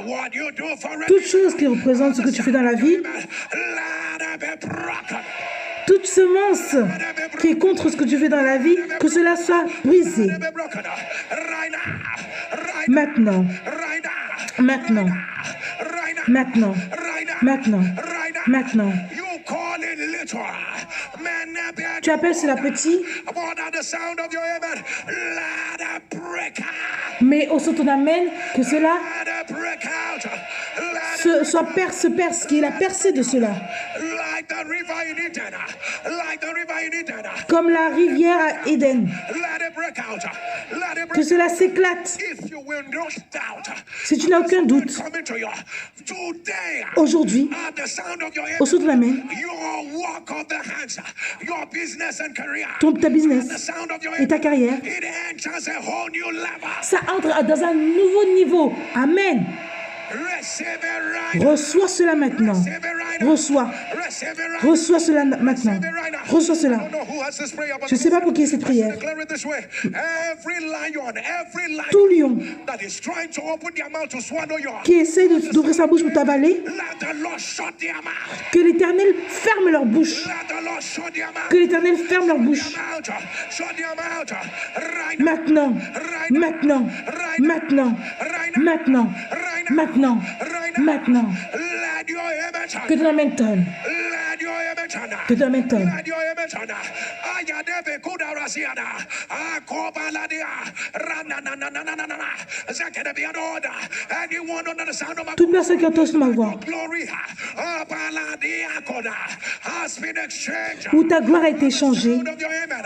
what you do for a Toute chose qui représente ce que tu fais dans la vie, let it be broken. toute semence qui est contre ce que tu fais dans la vie, que cela soit brisé. Let it be broken. Right now. Right Maintenant, right now. maintenant, Right now. maintenant, Right now. maintenant, Right now. maintenant. You call it little. Man, Tu appelles cela petit, More than the sound of your amen. Let it break out. mais au son de ton amen, que cela Let it break out. Let se perce, qui est la percée de cela. like the river in Eden. Like the river in Eden. Comme la rivière à Éden, Let it break out. Let it que break cela s'éclate. If you will not doubt, Si tu n'as aucun doute, coming to you today, aujourd'hui, at the sound of your au son de la main, your work of the hands, your business and career, ta business the sound of your et ta carrière, it enters a whole new level. ça entre dans un nouveau niveau. Amen. Receive it right. Reçois cela maintenant. Receive it right now. Reçois. Receive it right. Reçois cela maintenant. Receive it right now. Reçois I cela. don't know who has this prayer, but Je ne sais pas pour qui est cette prière. declare it this way. Every lion Tout lion that is trying to open their mouth to swallow you, qui essaie d'ouvrir sa bouche pour t'avaler, let the Lord shut their mouth. que l'Éternel ferme leur bouche. Let the Lord shut their mouth. Que l'Éternel ferme leur bouche. Shut their mouth. Right now. Maintenant. Maintenant. Maintenant. Maintenant. Maintenant. Maintenant. Let your image Que ton amen tonne. let your image Que ton amen tonne. let your image Ayadebe kudarasiana. Akobaladia. Ranananananana. Zakedebiadoda. Anyone under the sound of my Toute personne qui entend ma voix, glory Abaladiakoda, has been exchanged. où ta gloire a été changée, Sound of your amen.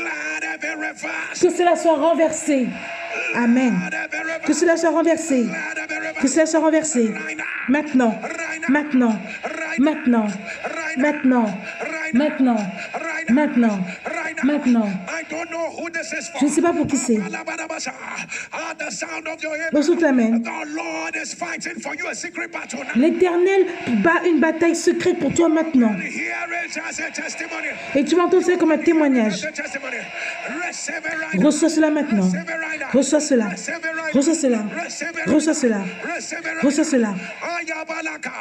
Let it be reversed. que cela soit renversé. Amen. Let it be reversed. Que cela soit renversé. Let it be reversed. Que cela soit renversé. Maintenant. Maintenant. Maintenant. Maintenant. Maintenant. Maintenant. Maintenant. I don't know who this is for. Je ne sais pas pour qui c'est. At the sound of your amen. Reçois la main. The Lord is fighting for you a secret battle now. L'Éternel bat une bataille secrète pour toi maintenant. Hear it as a testimony. Et tu vas entendre ça comme un témoignage. As a testimony. Receive it right now. Reçois cela maintenant. Receive it right now. Reçois cela. Receive it right Reçois now. cela. Receive it right Reçois cela. now. Receive it right Reçois now. cela. Ayabalaka.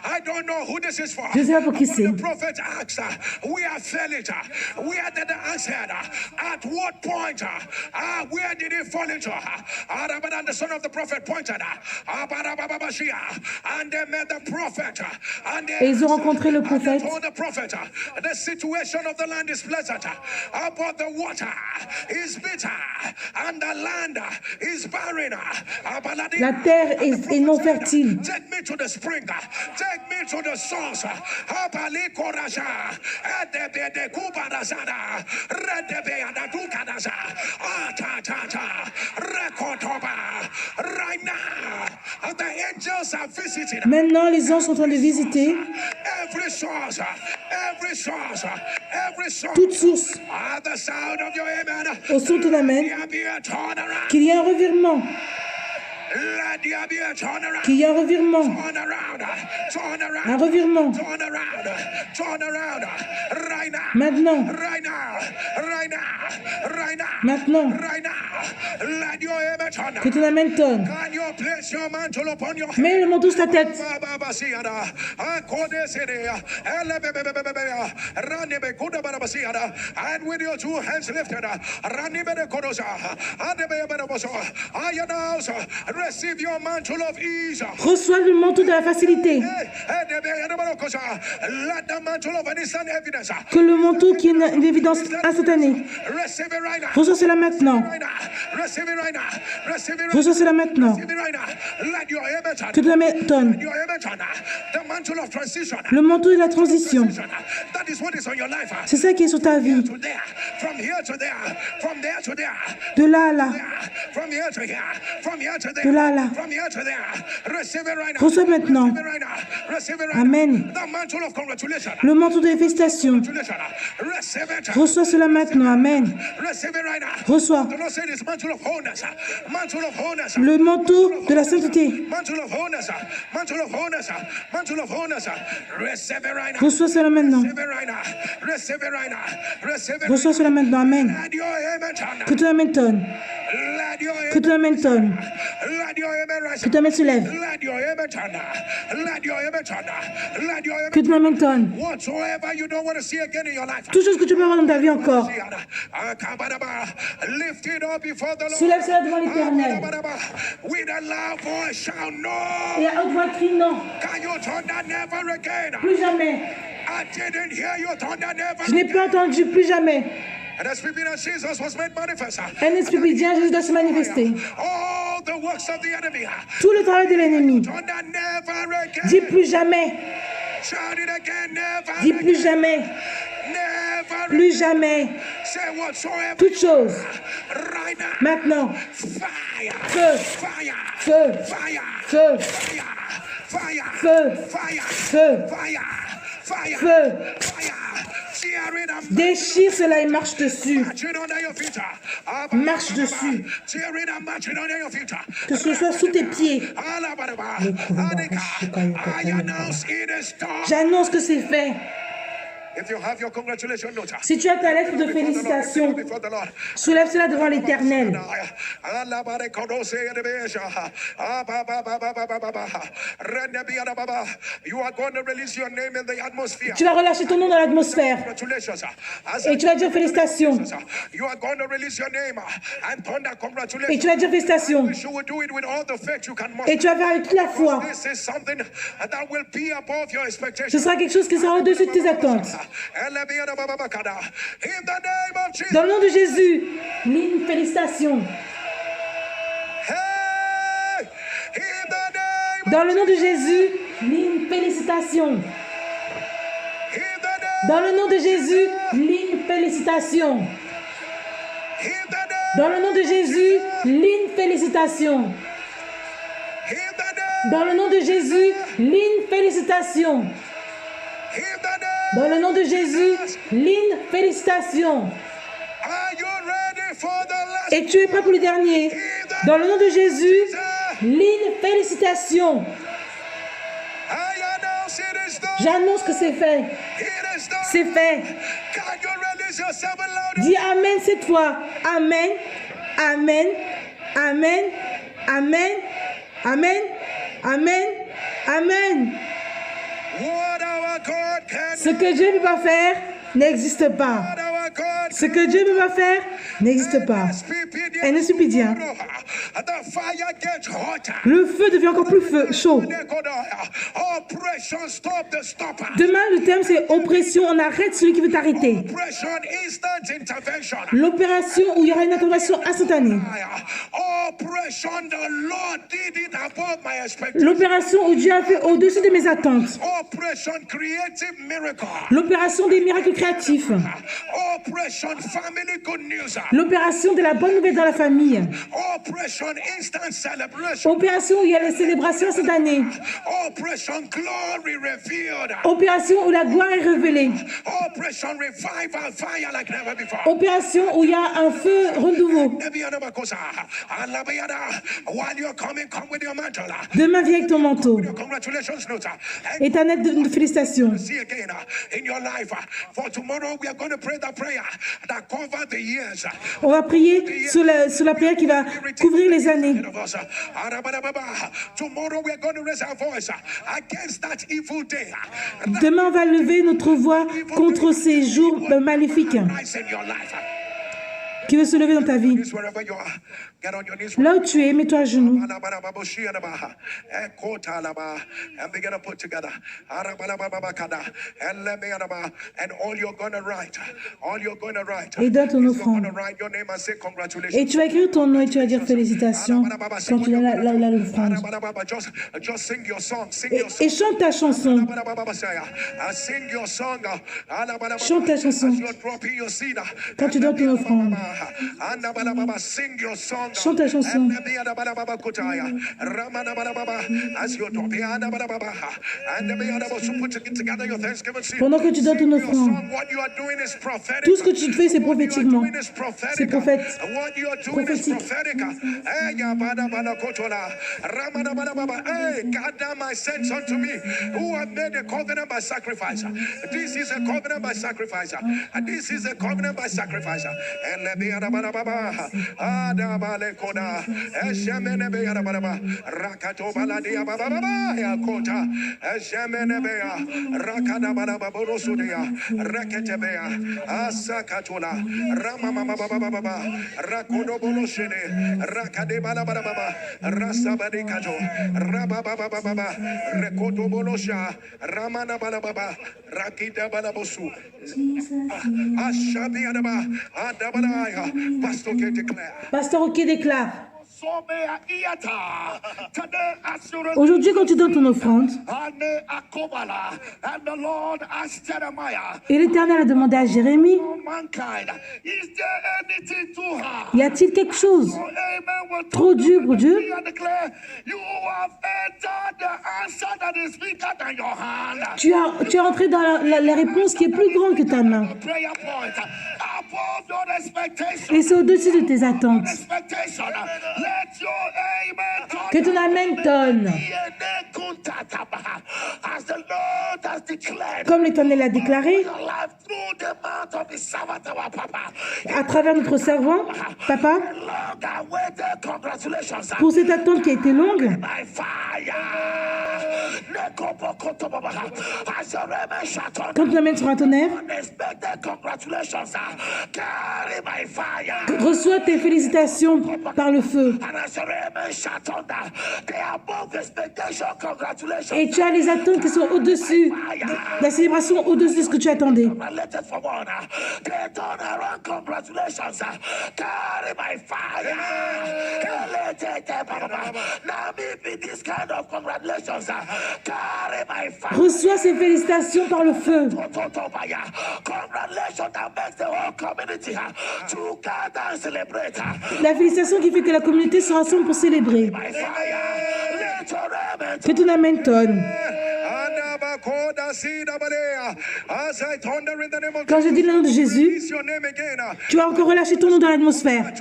I don't know who this is for. Je ne sais pas pour qui c'est. The prophet asked, where fell it? Where did the axe head? At what point? Where did it fall into? And the son of the prophet pointed. And they met the prophet. And Et ils ont rencontré le and they prophète. told the prophet, the situation of the land is pleasant, but the water is bitter, and the land is barren. La terre est non fertile. Take me to the spring. Take me to the source. Right now, the angels are visiting. Maintenant, les anges sont en train de visiter Every source, every source, every source. toute source. At the sound of your amen. Au son de la main, There be a turnaround. qu'il y ait un revirement. Let there be a turnaround. Qu'il y ait un revirement. Turn around. Turn around. Un revirement. Turn around. Turn around. Right now. Maintenant. Right now. Right now. Right now. Maintenant. Right now. Let your amen turn. Que ton amen tonne. Can you place your mantle upon your head? Mets le manteau sur ta tête. And with your two hands lifted, receive your mantle of ease. Reçois le manteau de la facilité. Let the mantle of instant evidence. Que le manteau qui est une évidence instantanée. Receive it right now. Reçois cela maintenant. Receive it right now. Receive it right now. Reçois cela maintenant. Receive it right now. Let your amen turn. Que ton amen tonne. Your amen turn. The mantle of transition. Le manteau de la transition. That is what is on your life. C'est ça qui est sur ta vie. To there, from here to there, from there to there. De là à là. From here to here, from here to there. De là à là. From here to there. Receive it right now. Reçois maintenant. Receive it right now. Receive it right Amen. now. The mantle of congratulations. Le manteau de félicitations. Receive it. Reçois cela maintenant. Amen. Receive it right now. Reçois. The Lord said it's mantle of wholeness. Mantle of wholeness. Le manteau de la sainteté. Mantle of wholeness. Mantle of wholeness. Mantle of wholeness. Receive it right now. Reçois cela maintenant. Receive it right now. Receive it right now. Receive it. Reçois cela maintenant. Amen. Let your amen turn. Que ton amen tonne. Let your Que ton amen tonne. Let your amen rise. Que ton amen se lève. Let your amen turn. Let your amen turn. Let your amen. Que ton amen tonne. Whatsoever you don't want to see again in your life. Toute chose que tu peux avoir dans ta vie encore. Lift it up before the Lord. Soulève cela devant l'Éternel. With a loud voice shout no. Et à haute voix crie non. Can you turn that never again? Plus jamais. I didn't hear you turn that never Je n'ai pas entendu plus jamais. And as speaking as Jesus was made manifest. Un esprit obédient, Jésus doit se manifester. All the works of the enemy. Tout le travail de l'ennemi. Turn that never again. Dis plus jamais. Shout it again, never. Dis plus jamais. Never. Plus jamais. Say whatsoever. Toute chose. Right now. Maintenant. Fire. Feu. Fire. Feu. Fire. Feu. Fire. Fire. Feu. Fire. Feu. Fire. Fire. Feu. Fire. Tear it up. Déchire cela et marche dessus. March it under your feet. Marche dessus. Tear it up, march it under your feet. Que ce soit sous tes pieds. I announce it is done. J'annonce que c'est fait. If you have your congratulations note, Si tu as ta lettre de félicitations, before the Lord. soulève cela devant l'Éternel. You are going to release your name in the atmosphere. Tu vas relâcher ton nom dans l'atmosphère. Congratulations. Et tu vas dire félicitations. You are going to release your name and thunder Et congratulations. tu vas dire félicitations. You will do it with all the faith you can Et muster. tu vas faire avec toute la foi. This is something that will be above your Ce expectations. sera quelque chose qui sera au-dessus de tes attentes. In the name of Jesus. Dans le nom de Jésus, une félicitation. Hey, in the name. Dans le nom de Jésus, une félicitation. In the name. Dans le nom de Jésus, une félicitation. In the name. Dans le nom de Jésus, une félicitation. In the name. Dans le nom de Jésus, une félicitation. In the name. Dans le nom de Jésus, une félicitation. Are you ready for the last? Et tu es prêt pour le dernier. Dans le nom de Jésus, une félicitation. I announce it is done. J'annonce que c'est fait. It is done. C'est fait. Can you release yourself loud? Dis Amen cette fois. Amen. Amen. Amen. Amen. Amen. Amen. Amen. What our God can Ce que Dieu ne peut pas faire n'existe pas. what our God Ce que Dieu ne peut pas faire n'existe pas. Et ne suffit bien. The fire gets hotter. Le feu devient encore plus chaud. Oppression, stop the stopper. Demain, le thème c'est oppression. On arrête celui qui veut t'arrêter. Oppression, instant intervention. L'opération où il y aura une intervention instantanée. Oppression, the Lord did it above my expectations. L'opération où Dieu a fait au-dessus de mes attentes. Operation, creative miracle. L'opération des miracles créatifs. Operation, family good news. L'opération de la bonne nouvelle dans la famille. Operation, instant celebration. Opération où il y a les célébrations cette année. Operation, glory revealed. Opération où la gloire est révélée. Operation, revival, fire like never before. Opération où il y a un feu renouveau. While you're coming, come with your mantle. Demain, viens avec ton manteau. Congratulations, note. Et ta lettre de félicitations. See again in your life. For tomorrow, we are going to pray the prayer that cover the years. On va prier sur la prière qui va couvrir les années. Tomorrow, we are going to raise our voice against that evil day. Demain, on va lever notre voix contre ces jours maléfiques qui veut se lever dans ta vie. Là où tu es, mets-toi à genoux. And all you're going to write, Et donne ton offrande. Et tu vas écrire ton nom et tu vas dire félicitations quand tu donnes l'offrande. Et chante ta chanson. Chante ta chanson. Quand tu donnes ton offrande. Chante ta chanson. Pendant que tu donnes ton offrande, tout ce que tu fais, c'est prophétiquement. C'est prophétique. Pasteur Oké déclare. Aujourd'hui, quand tu donnes ton offrande, et l'Éternel a demandé à Jérémie, y a-t-il quelque chose trop dur pour Dieu? Tu es entré dans la réponse qui est plus grande que ta main. Et c'est au-dessus de tes attentes. Que ton amen tonne. Comme l'Éternel l'a déclaré, à travers notre servant, Papa, pour cette attente qui a été longue, quand ton amen sera un tonnerre, reçois tes félicitations par le feu. Et tu as les attentes qui sont au-dessus, la célébration au-dessus de ce que tu attendais. Reçois ces félicitations par le feu. La félicitation qui fait que la communauté se rassemble pour célébrer. Que ton amen tonne. Quand je dis le nom de Jésus, tu vas encore relâcher ton nom dans l'atmosphère.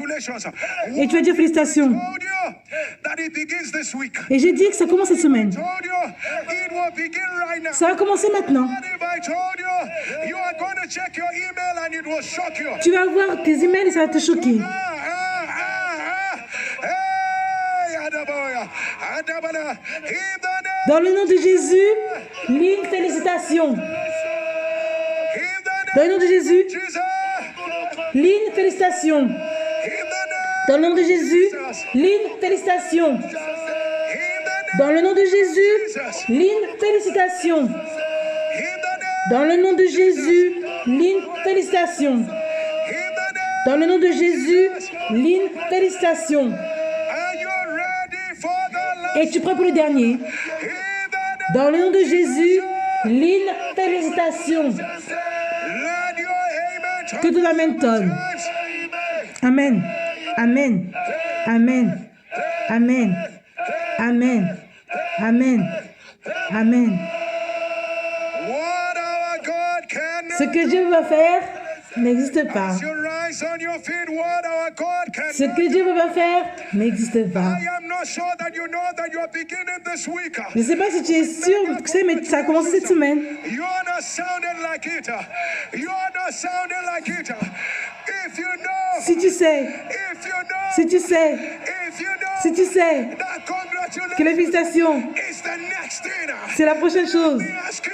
Et tu vas dire félicitations. Et j'ai dit que ça commence cette semaine. Ça va commencer maintenant. Tu vas voir tes emails et ça va te choquer. Dans le nom de Jésus, ligne félicitations. Dans le nom de Jésus, ligne félicitations. Dans le nom de Jésus, ligne félicitations. Dans le nom de Jésus, ligne félicitations. Dans le nom de Jésus, ligne félicitations. Dans le nom de Jésus, ligne félicitations. Es-tu prêt pour le dernier? Dans le nom de Jésus, ligne félicitations. Que ton amen tonne. Amen. Amen. Amen. Amen. Amen. Amen. Amen. Ce que Dieu va faire, n'existe pas. As you rise on your feet, what our God can Ce que Dieu ne peut pas faire n'existe pas. I am not sure that you know that you are beginning this week. Je ne sais pas si tu es sûr, tu sais, mais ça a commencé cette semaine. You are not sounding like it. You are not sounding like it. If you know, Si tu sais, if you know, si tu sais, if you know, si tu sais that que les congratulations félicitations, is the next thing. c'est la prochaine chose. Let me ask you,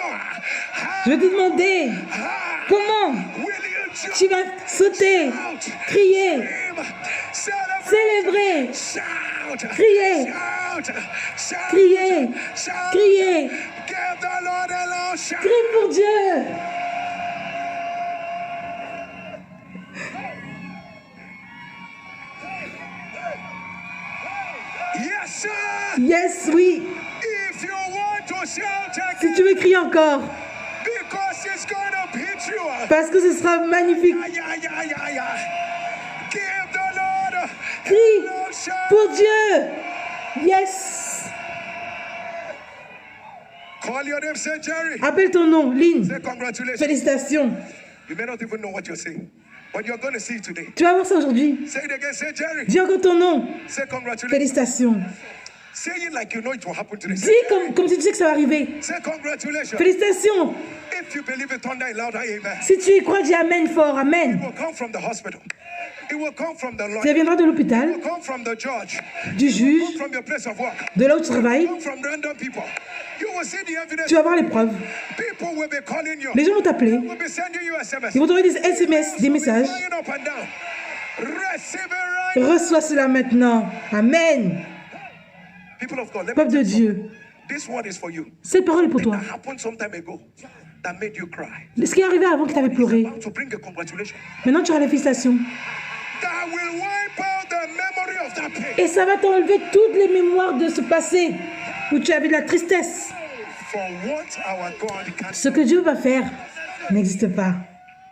Je vais te demander, comment will you jump, tu vas sauter, crier, celebrate, célébrer, shout, crier, shout, shout, crier, shout, crier, give the Lord a loud shout. crie pour Dieu. Yes, sir. Yes, oui. If you want to shout Si again, tu veux crier encore, because it's gonna beat you. parce que ce sera magnifique. Yeah. Give the Lord a Crie loud shout. pour Dieu. Yes. Call your name, say Jerry. Appelle ton nom, Lynn. Say congratulations. Félicitations. You may not even know what you're saying, but you're going to see it today. Tu vas voir ça aujourd'hui. Say it again. Say Jerry. Dis encore ton nom. Say congratulations. Félicitations. Say it like you know it will happen today. Dis comme si tu sais que ça va arriver. Say congratulations. Félicitations. If you believe it, thunder louder, amen. Si tu y crois, dis Amen fort. It Amen. will come from the hospital. It will come from the Ça lawyer. viendra de It l'hôpital, will come from the judge. du juge, From your place of work. de là où tu travailles. Come from random people. You will see the evidence. Tu vas voir les preuves. People will be calling you. Les gens vont t'appeler. Will be sending you SMS. Ils vont t'envoyer des SMS, des messages. Flying up and down. Receive it right. Reçois cela maintenant. Amen. People of God, let me Peuple de tell you something. Dieu, This word is for you. cette parole est pour toi. That happened some time ago. That made you cry. Ce qui est arrivé avant que tu avais pleuré. About to bring a congratulation. Maintenant, tu auras les félicitations. That will wipe out the memory of that pain. Et ça va t'enlever toutes les mémoires de ce passé où tu avais de la tristesse. For what our God can. Ce que Dieu va faire n'existe pas.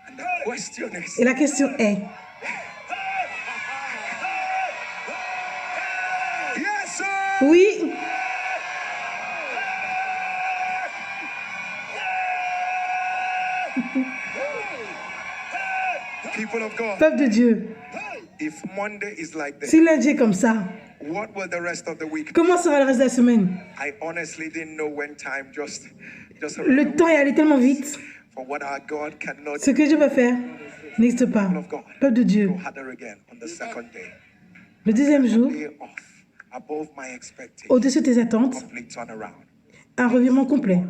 And the question is, Et la question est, yes, sir. oui, People of God, peuple de Dieu, if Monday is like this, si lundi est comme ça, what will the rest of the week be? comment sera le reste de la semaine? I honestly didn't know when time just Le temps est allé tellement vite. for what our God cannot Ce que Dieu va faire n'existe pas. Peuple de Dieu, go harder again on the second day. le deuxième jour, Day off, above my expectation, au-dessus de tes attentes, complete turnaround. un revirement complet.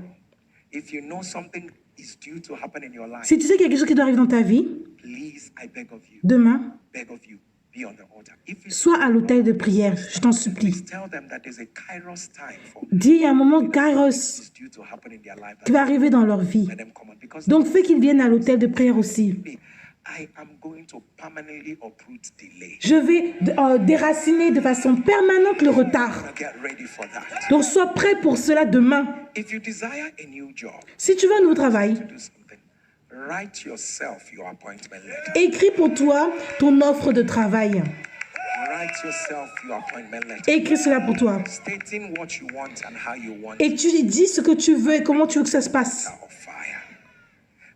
If you know something is due to happen in your life, Si tu sais qu'il y a quelque chose qui doit arriver dans ta vie, please, I beg of you, demain, be on the altar. If you sois à l'autel de prière, je t'en supplie. please tell them that there's a kairos time for Dis, il y a un moment kairos is due to happen in their life. qui va arriver dans leur vie. Let them come on because Donc fais qu'ils viennent à l'autel de prière aussi. I am going to permanently uproot delay. Je vais déraciner de façon permanente le retard. Get ready for that. Donc sois prêt pour cela demain. If you desire a new job, Si tu veux un nouveau travail, do something. Write yourself your appointment letter. écris pour toi ton offre de travail. Write yourself your appointment letter. Écris cela pour toi. Stating what you want and how you want Et tu lui dis ce que tu veux et comment tu veux que ça se passe. of fire.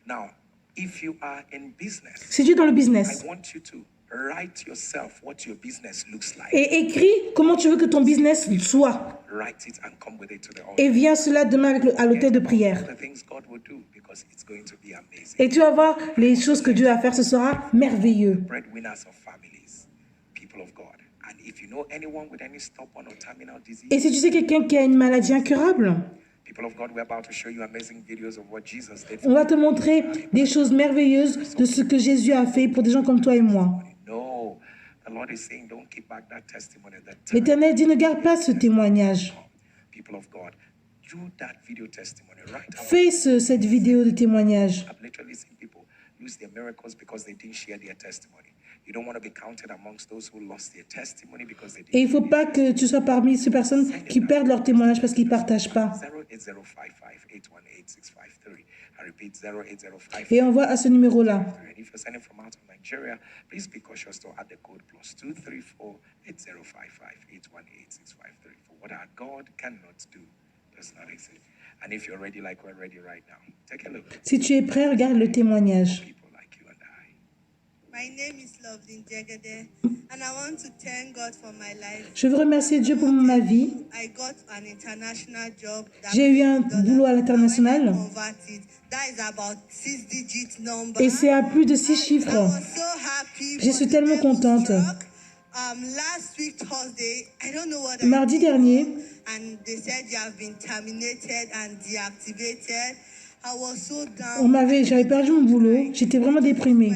Now, if you are in business, Si tu es dans le business, I want you to write yourself what your business looks like. et écris comment tu veux que ton business soit. Write it and come with it to the altar. Et viens cela demain avec à l'autel de prière. The things God will do because it's going to be amazing. Et tu vas voir les choses que Dieu va faire, ce sera merveilleux. Breadwinners of families, people of God. And if you know anyone with any stubborn or terminal disease, Et si tu sais quelqu'un qui a une maladie incurable, people of God, we're about to show you amazing videos of what Jesus did. on va te montrer des choses merveilleuses de ce que Jésus a fait pour des gens comme toi et moi. No, the Lord is saying, don't keep back that testimony. L'Éternel dit, ne garde pas ce témoignage. People of God, do that video testimony right now. Fais cette vidéo de témoignage. I've literally seen people lose their miracles because they didn't share their testimony. You don't want to be counted amongst those who lost their testimony because they Et il didn't. ne faut pas que tu sois parmi ces personnes qui perdent leur témoignage parce qu'ils ne partagent pas. 08055818653. I repeat, 08055. Et envoie à ce numéro-là. And if you're sending from out of Nigeria, please be cautious to add the code +2348055818653. For what our God cannot do does not exist. And if you're ready, like we're ready right now, take a look. Si tu es prêt, regarde le témoignage. People like you and I. Je veux remercier Dieu pour ma vie. J'ai eu un boulot à l'international et c'est à plus de 6 chiffres. Je suis tellement contente. Mardi dernier, j'avais perdu mon boulot. J'étais vraiment déprimée.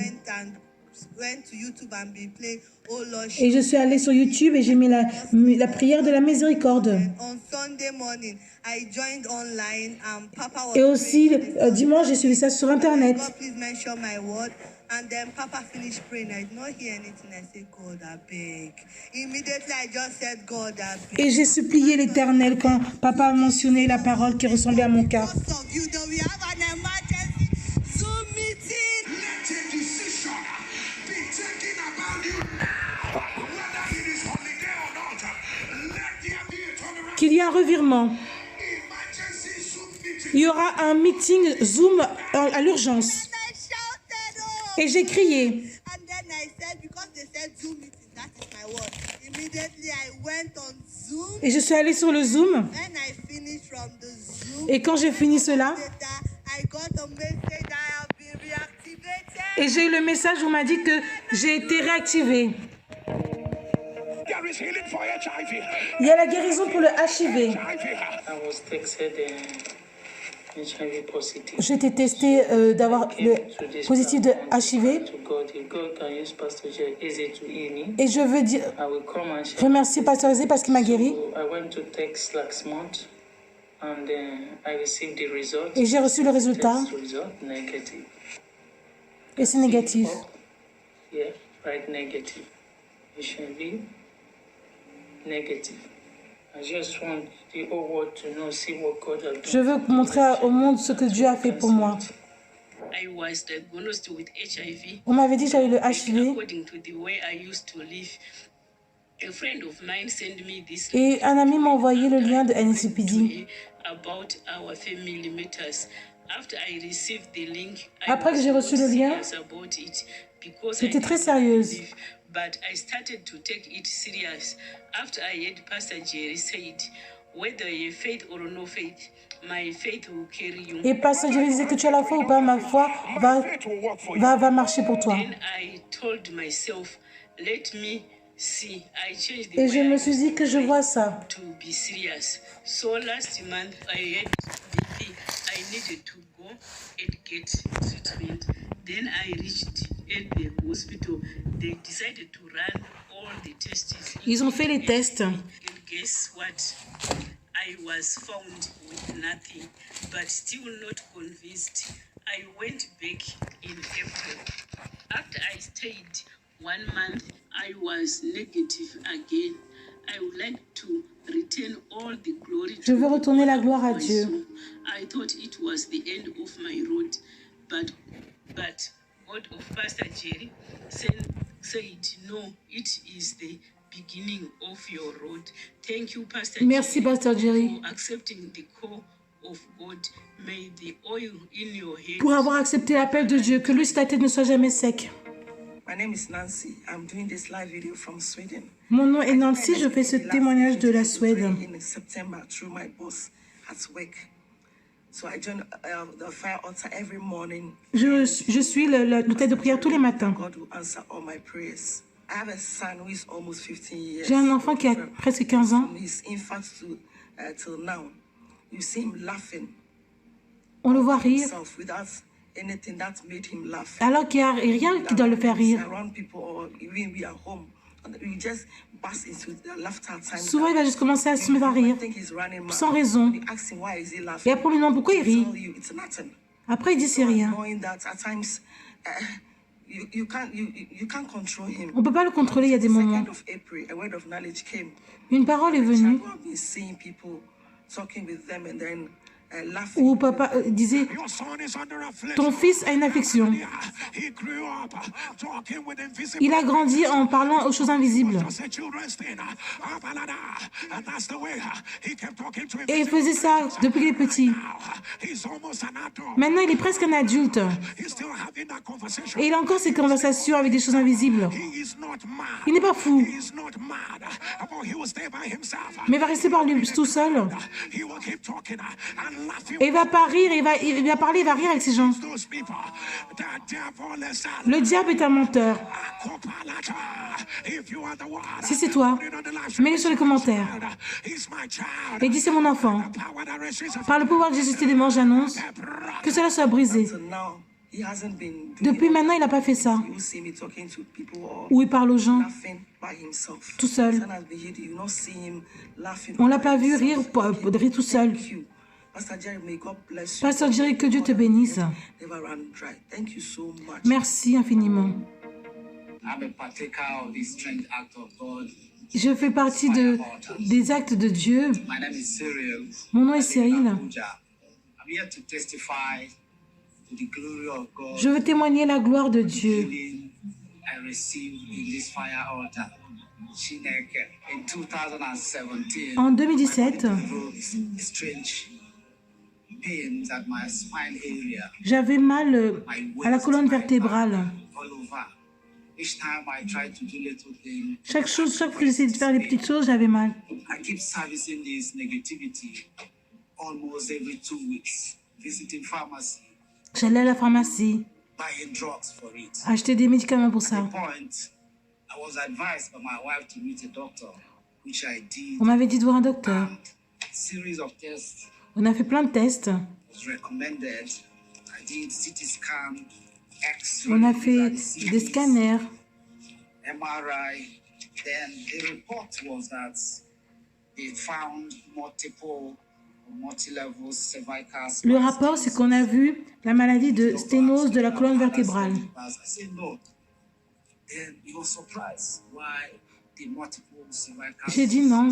Et je suis allée sur YouTube et j'ai mis la prière de la miséricorde. Et aussi, dimanche, j'ai suivi ça sur Internet. Et j'ai supplié l'Éternel quand Papa a mentionné la parole qui ressemblait à mon cas. Qu'il y a un revirement. Il y aura un meeting Zoom à l'urgence. Et j'ai crié. Et je suis allée sur le Zoom. Et quand j'ai fini cela, et j'ai eu le message où on m'a dit que j'ai été réactivée. Il y a la guérison pour le HIV. J'ai été testée d'avoir le positif de HIV. Et je veux dire, remercier Pasteur Zé parce qu'il m'a guéri. Et j'ai reçu le résultat. Et c'est négatif. Je veux montrer au monde ce que Dieu a fait pour moi. On m'avait dit que j'avais le HIV. Et un ami m'a envoyé le lien de NCPD. Après que j'ai reçu le lien, j'étais très sérieuse. But I started to take it serious after I heard Pastor Jerry said, whether you faith or no faith, my faith will carry you. Et Pastor Jerry disait que tu as la foi ou pas, ma foi va marcher pour toi. Then I told myself, let me see. I changed the way. Et je me suis dit que je vois ça. To be serious. So last month I had I needed to go and get treatment. Then I reached at the hospital. They decided to run all the tests. Ils ont fait les tests. And guess what? I was found with nothing, but still not convinced. I went back in April. After I stayed 1 month, I was negative again. I would like to return all the glory. Je veux retourner la gloire à Dieu. I thought it was the end of my road, but God of Pastor Jerry said, no, it is the beginning of your road. Thank you, Pastor Merci, Jerry, Pastor Jerry, for accepting the call of God. May the oil in your head. Pour avoir accepté l'appel de Dieu, que l'huile sur ta tête ne soit jamais sec. My name is Nancy. I'm doing this live video from Sweden. Mon nom est Nancy, je fais ce témoignage de la Suède. In September through my boss at work. So I join the fire altar every morning. Je suis le tête de prière tous les matins. God will answer all my prayers. I have a son who is almost 15 years. J'ai un enfant qui a presque 15 ans. From his infant till now. You see him laughing. On le voit rire. Without anything that made him laugh. Alors qu'il n'y a rien qui doit le faire rire. Around people or even we are home. We just burst into the laughter time. Souvent, il va juste commencer à se mettre à rire, sans raison. Et après, on lui demande pourquoi il rit. Après, il dit c'est rien. On ne peut pas le contrôler, il y a des moments. Une parole est venue. où papa disait, ton fils a une affliction. Il a grandi en parlant aux choses invisibles. Et il faisait ça depuis qu'il est petit. Maintenant, il est presque un adulte. Et il a encore ces conversations avec des choses invisibles. Il n'est pas fou. Mais il va rester par lui tout seul. Et il va pas rire, il va parler, il va rire avec ces gens. Le diable est un menteur. Si c'est toi, mets-le sur les commentaires. Et dis, c'est mon enfant. Par le pouvoir de Jésus des morts, j'annonce que cela soit brisé. Depuis maintenant, il n'a pas fait ça. Où il parle aux gens, tout seul. On ne l'a pas vu rire tout seul. Pasteur Jerry, que Dieu te bénisse. Merci infiniment. Je fais partie des actes de Dieu. Mon nom est Cyril. Je veux témoigner la gloire de Dieu. En 2017, j'avais mal à la colonne vertébrale. Chaque fois que j'essayais de faire les petites choses, j'avais mal. J'allais à la pharmacie, acheter des médicaments pour ça. On m'avait dit de voir un docteur. On a fait plein de tests. On a fait des scanners. Le rapport, c'est qu'on a vu la maladie de sténose de la colonne vertébrale. J'ai dit non.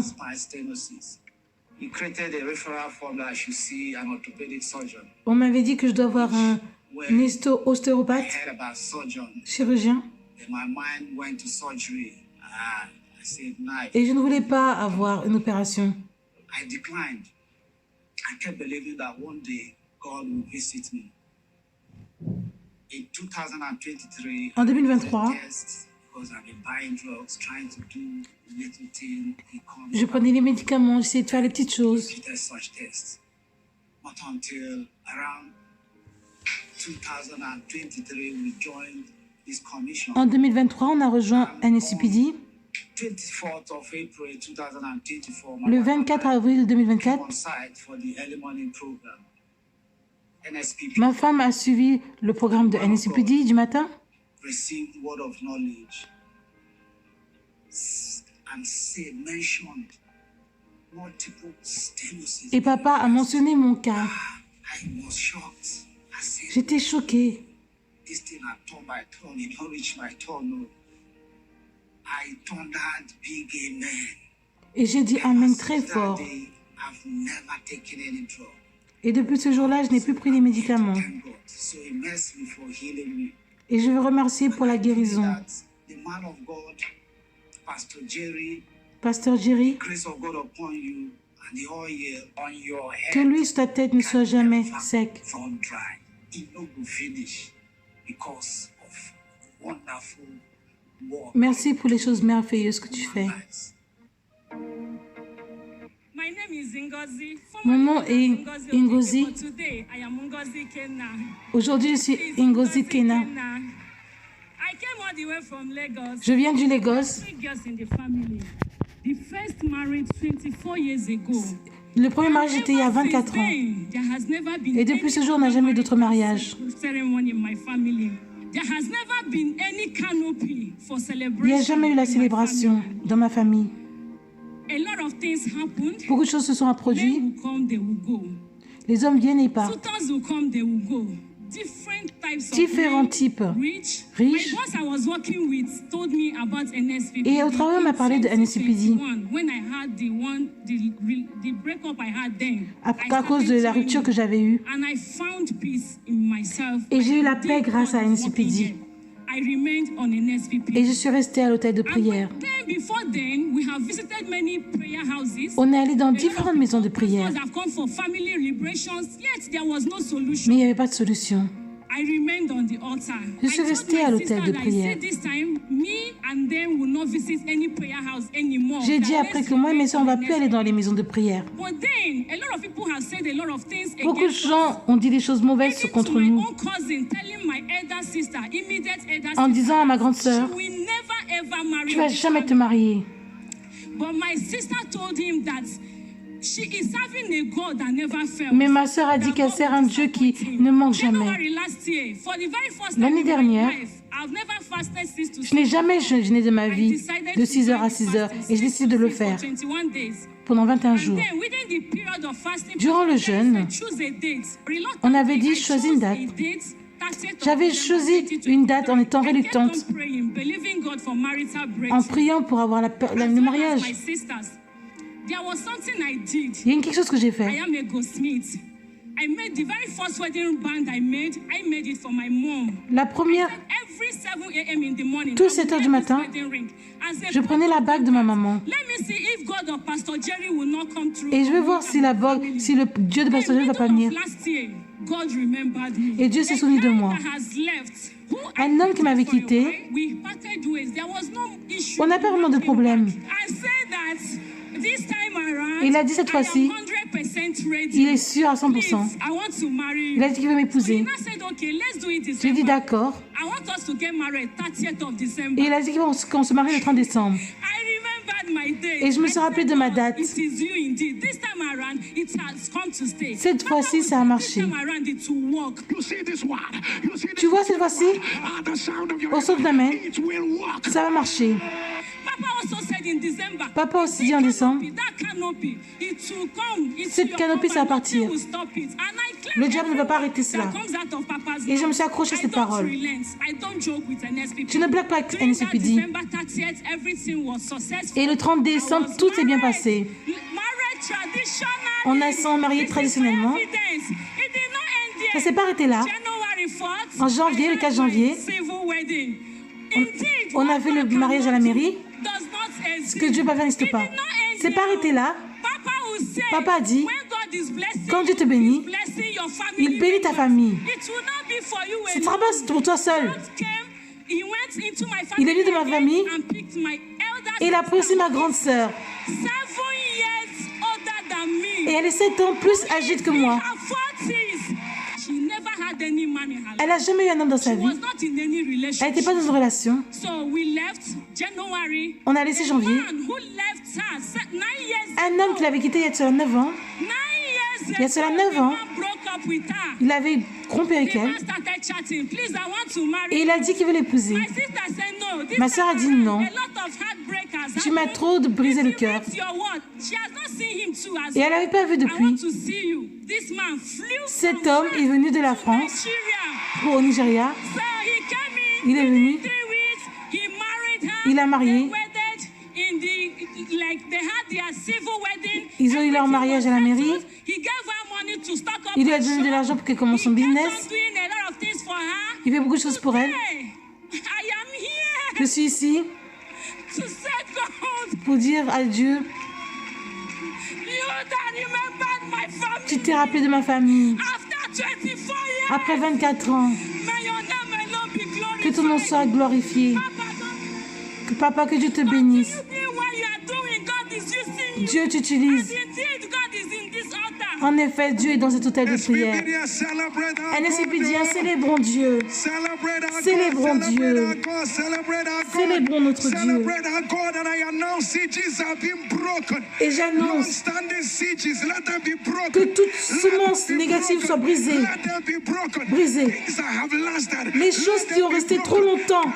On m'avait dit que je dois voir un ostéopathe, chirurgien. Et je ne voulais pas avoir une opération. En 2023, je prenais les médicaments, j'essayais de faire les petites choses. En 2023, on a rejoint NSCPD. Le 24 avril 2024, ma femme a suivi le programme de NSCPD du matin. Et papa a mentionné mon cas. J'étais choquée. Et j'ai dit Amen très fort. Et depuis ce jour-là, je n'ai plus pris les médicaments. Et je veux remercier pour la guérison. Pasteur Jerry, que l'huile sur ta tête ne soit jamais sec. Merci pour les choses merveilleuses que tu fais. Mon nom est Ngozi. Aujourd'hui, je suis Ngozi Kena. Je viens du Lagos. Le premier mariage était il y a 24 ans. Et depuis ce jour, on n'a jamais eu d'autre mariage. Il n'y a jamais eu la célébration dans ma famille. Beaucoup de choses se sont produites. Les hommes viennent et partent. différents types, riches. Et au travail, on m'a parlé de NSCPD. À cause de la rupture que j'avais eue. Et j'ai eu la paix grâce à NSCPD. Et je suis restée à l'hôtel de prière. On est allé dans différentes maisons de prière. Mais il n'y avait pas de solution. Je suis restée à l'hôtel de prière. J'ai dit après que moi et mes soeurs, on ne va plus aller dans les maisons de prière. Beaucoup de gens ont dit des choses mauvaises contre nous. En disant à ma grande sœur, tu ne vas jamais te marier. Mais ma sœur a dit qu'elle sert un Dieu qui ne manque jamais. L'année dernière, je n'ai jamais jeûné de ma vie de 6h à 6h et je décide de le faire pendant 21 jours. Durant le jeûne, on avait dit choisis une date. J'avais choisi une date en étant reluctante, en priant pour avoir le mariage. Il y a quelque chose que j'ai fait. La première, tous 7 heures du matin, je prenais la bague de ma maman. Et je vais voir si le Dieu de Pasteur Jerry ne va pas venir. Et Dieu s'est souvenu de moi. Un homme qui m'avait quitté, on n'a pas vraiment de problème. Il a dit cette fois-ci, il est sûr à 100%. Il a dit qu'il veut m'épouser. J'ai dit d'accord. Et il a dit qu'on se marie le 30 décembre. Et je me suis rappelé de ma date. Cette fois-ci, ça a marché. Tu vois cette fois-ci, au son de la main, ça va marcher. Papa aussi dit en décembre, cette canopée, ça va partir. Le diable ne va pas arrêter cela. Et je me suis accroché à cette parole. Je ne blague pas avec NSCPD. Et le 30 décembre, tout s'est bien passé. On a s'est mariés traditionnellement. Ça ne s'est pas arrêté là. En janvier, le 4 janvier, on a fait le mariage à la mairie. Ce que Dieu n'existe pas. C'est pas arrêté là. Papa a dit, quand Dieu te bénit, il bénit ta famille. Ce ne sera pas pour toi seul. Il est venu de ma famille et il a pris aussi ma grande sœur. Et elle est 7 ans plus âgée que moi. Elle n'a jamais eu un homme dans sa vie. Elle n'était pas dans une relation. On a laissé janvier. Un homme qui l'avait quitté il y a cela 9 ans. Il y a cela 9 ans, il avait rompu avec elle. Et il a dit qu'il veut l'épouser. Ma soeur a dit non. Tu m'as trop brisé le cœur. Et elle n'avait pas vu depuis. Cet homme est venu de la France au Nigeria. Il est venu. Il a marié. Ils ont eu leur mariage à la mairie. Il lui a donné de l'argent pour qu'elle commence son business. Il fait beaucoup de choses pour elle. Je suis ici pour dire à Dieu, tu t'es rappelé de ma famille. Après 24 ans, que ton nom soit glorifié. Que Papa, que Dieu te bénisse. Dieu t'utilise. En effet, Dieu est dans cet hôtel de prière. NSCPD, célébrons Dieu. Célébrons Dieu. Célébrons notre Dieu. Et j'annonce que toute semence négative soit brisée. Brisée. Les choses qui ont resté trop longtemps,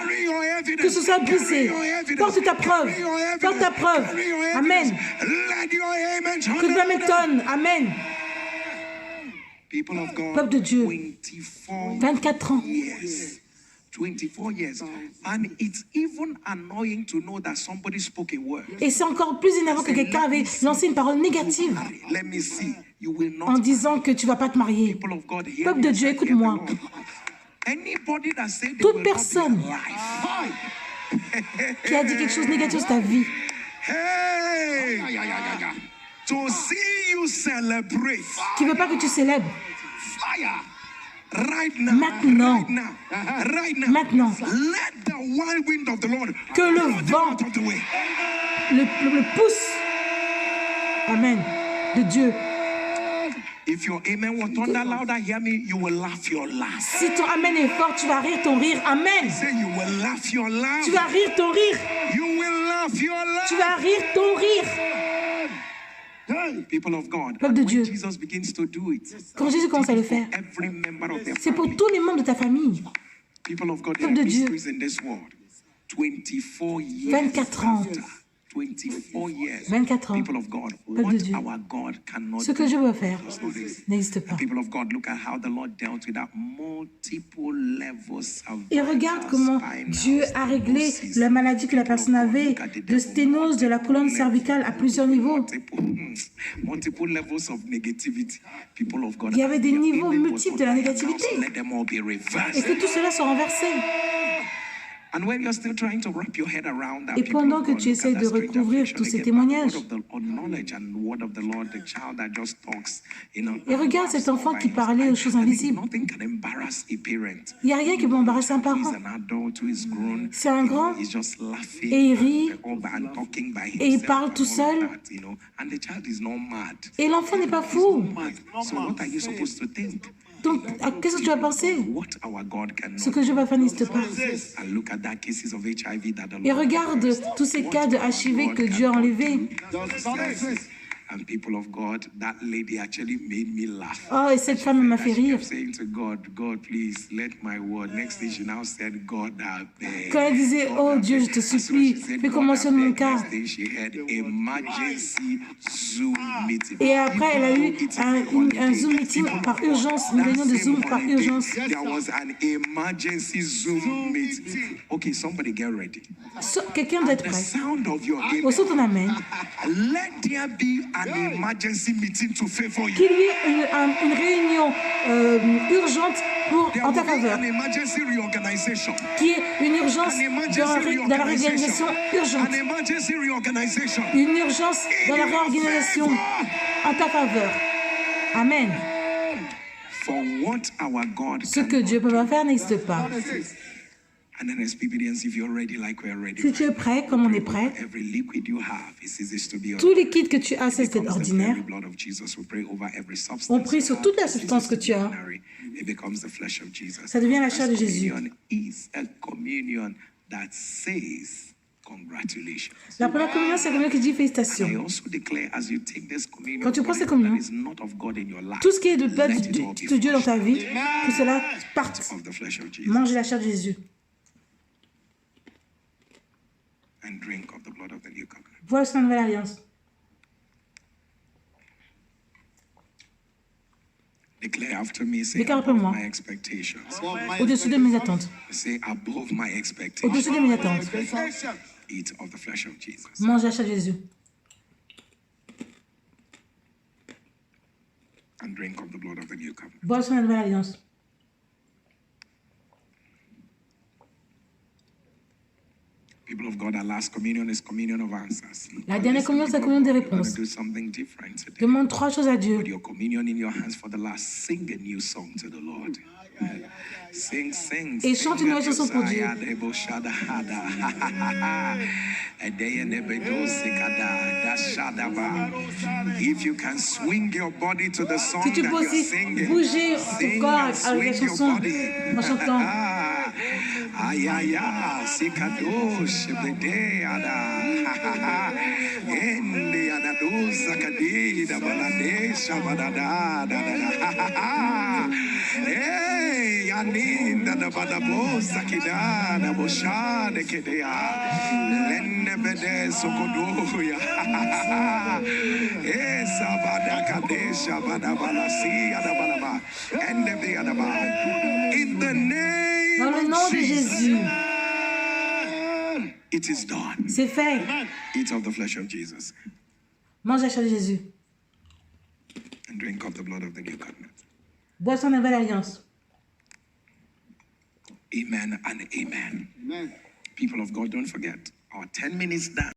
que ce soit brisé. Porte ta preuve. Porte ta preuve. Amen. Que Dieu m'étonne. Amen. Peuple de Dieu, 24 ans. Years. 24 years. And it's even annoying to know that somebody spoke a word. Et c'est encore plus énervant que quelqu'un avait lancé une parole négative Let me see. You will not. en disant que tu ne vas pas te marier. People of God, hear Peuple de me, Dieu, hear the écoute-moi. Lord. Anybody that said they Toute will not be personne alive. qui a dit quelque chose de négatif sur ta vie, Hey! To see you celebrate. qui ne veut pas que tu célèbres, Fire. Right now. Maintenant. Right now. Right now. Maintenant. Let the whirlwind of the Lord Que le blow them vent out of the way. le pousse, amen, de Dieu. If your amen was thunder louder, hear me, you will laugh your laugh. Si ton amen est fort, tu vas rire ton rire, amen. Say you will laugh your laugh. Tu vas rire ton rire, You will laugh your laugh. tu vas rire ton rire. People of God, Peuple de when Dieu. Jesus begins to do it, Quand Jésus commence à le faire, every member of their c'est pour family. tous les membres de ta famille. People of God, there Peuple are de Dieu. mysteries in this world. 24 years 24 ans. after. 24 years. 24 ans. People of God, Peuple what de Dieu. our God cannot Ce que do Dieu veut faire does not exist. n'existe pas. People of God, look at how the Lord dealt with that multiple levels of Et regarde comment Dieu a réglé la maladie que la personne avait, de sténose de la colonne cervicale à plusieurs niveaux. Multiple levels of negativity. People of God, Il y avait des your niveaux amen was multiples de la not négativité. let them all be Et reversed. que tout cela soit renversé. And when you're still trying to wrap your head around that, Et people pendant of que God, tu look at essaies that de strange recouvrir affliction tous ces again, témoignages. the word of the knowledge and the word of the Lord, the child that just talks, you know. Et regarde cet enfant qui parlait aux choses invisibles. Nothing can embarrass a parent. Il n'y a rien qui peut embarrasser un Who is parent. an adult who is grown. C'est un grand He's just laughing et il rit and talking by himself et il parle tout and all seul. of that, you know. And the child is not mad. Et l'enfant n'est pas fou. Mad. So what are you supposed to think? Donc, qu'est-ce que tu vas penser? What our God cannot Ce que Dieu va faire n'existe pas. And look at that cases of HIV that the Et Lord regarde tous ces cas de HIV que Dieu a enlevés. And people of God, that lady actually made me laugh. Oh, et cette femme m'a fait She rire. kept saying to God, God, please let my word. Next thing she now said, God, I beg. Quand elle disait, oh Dieu, je te supplie, fais qu'on mentionne mon cas. Next thing she had emergency Zoom meeting. Et après, elle a eu un Zoom meeting par urgence, une réunion de Zoom par urgence. There was an emergency Zoom meeting. Okay, somebody get ready. Quelqu'un doit être The prêt. sound of your Au son ton amen, let there be an emergency meeting to favor you. qu'il y ait une réunion urgente There en ta will be faveur, an emergency reorganization. qui est une urgence dans la réorganisation urgente, An emergency reorganization. une urgence dans la réorganisation en ta faveur. Amen. For what our God Ce can que Dieu peut pas faire n'existe pas. And then experience if you're ready like we're ready. Si tu es prêt, comme on est prêt, Every liquid you have is easy to be tous les kits que tu as, c'est ordinaire. The blood of Jesus. We pray over every substance. On prie sur toute la substance que tu as. It becomes the flesh of Jesus. Ça devient la chair de Jésus. Communion is a communion that says congratulations. La première communion, c'est la communion qui dit I félicitations. also declare as you take this communion, Quand tu prends cette communion, that is not of God in your life, tout ce qui est de let it all be Dieu dans ta vie, que cela parte. of the flesh of Jesus Mange la chair de Jésus. and drink of the blood of the new covenant. Voilà la nouvelle alliance. Declare after me, say Déclare après above moi. my expectations. Au-dessus de mes attentes. Say above my Au-dessus expectations. de mes attentes. Eat of the flesh of Jesus. Mange la chair de Jésus. And drink of the blood of the new covenant. Voilà la nouvelle alliance. People of God, our last communion is communion of answers. La dernière communion, c'est la communion des You're going réponses. to do something different today. Demande 3 choses à Dieu. With your communion in your hands for the last, sing a new song to the Lord. Sing. Et chante une nouvelle chanson pour Dieu. If you can swing your body to the song Si tu that peux you're aussi singing, bouger ton sing corps and avec la swing your chanson body. en chantant. Ayaya, Sikadosh, Bede, Ada, Endi, Adadu, Sakadida, Balade, Shabadada, Hey, Yaninda, the Badabo, Sakida, Boshade, Kedea, Lende Bede, Sokodoya, Sabada Kadesha, Badabalasi, Adabalaba, and the Adaba. In the name Dans le nom de Jésus, it is done. c'est fait. Eat of the flesh of Jesus Mange la chair de Jésus. and drink of the blood of the new covenant. Bois son nouvelle alliance. Amen and amen. People of God, don't forget our 10 minutes dance.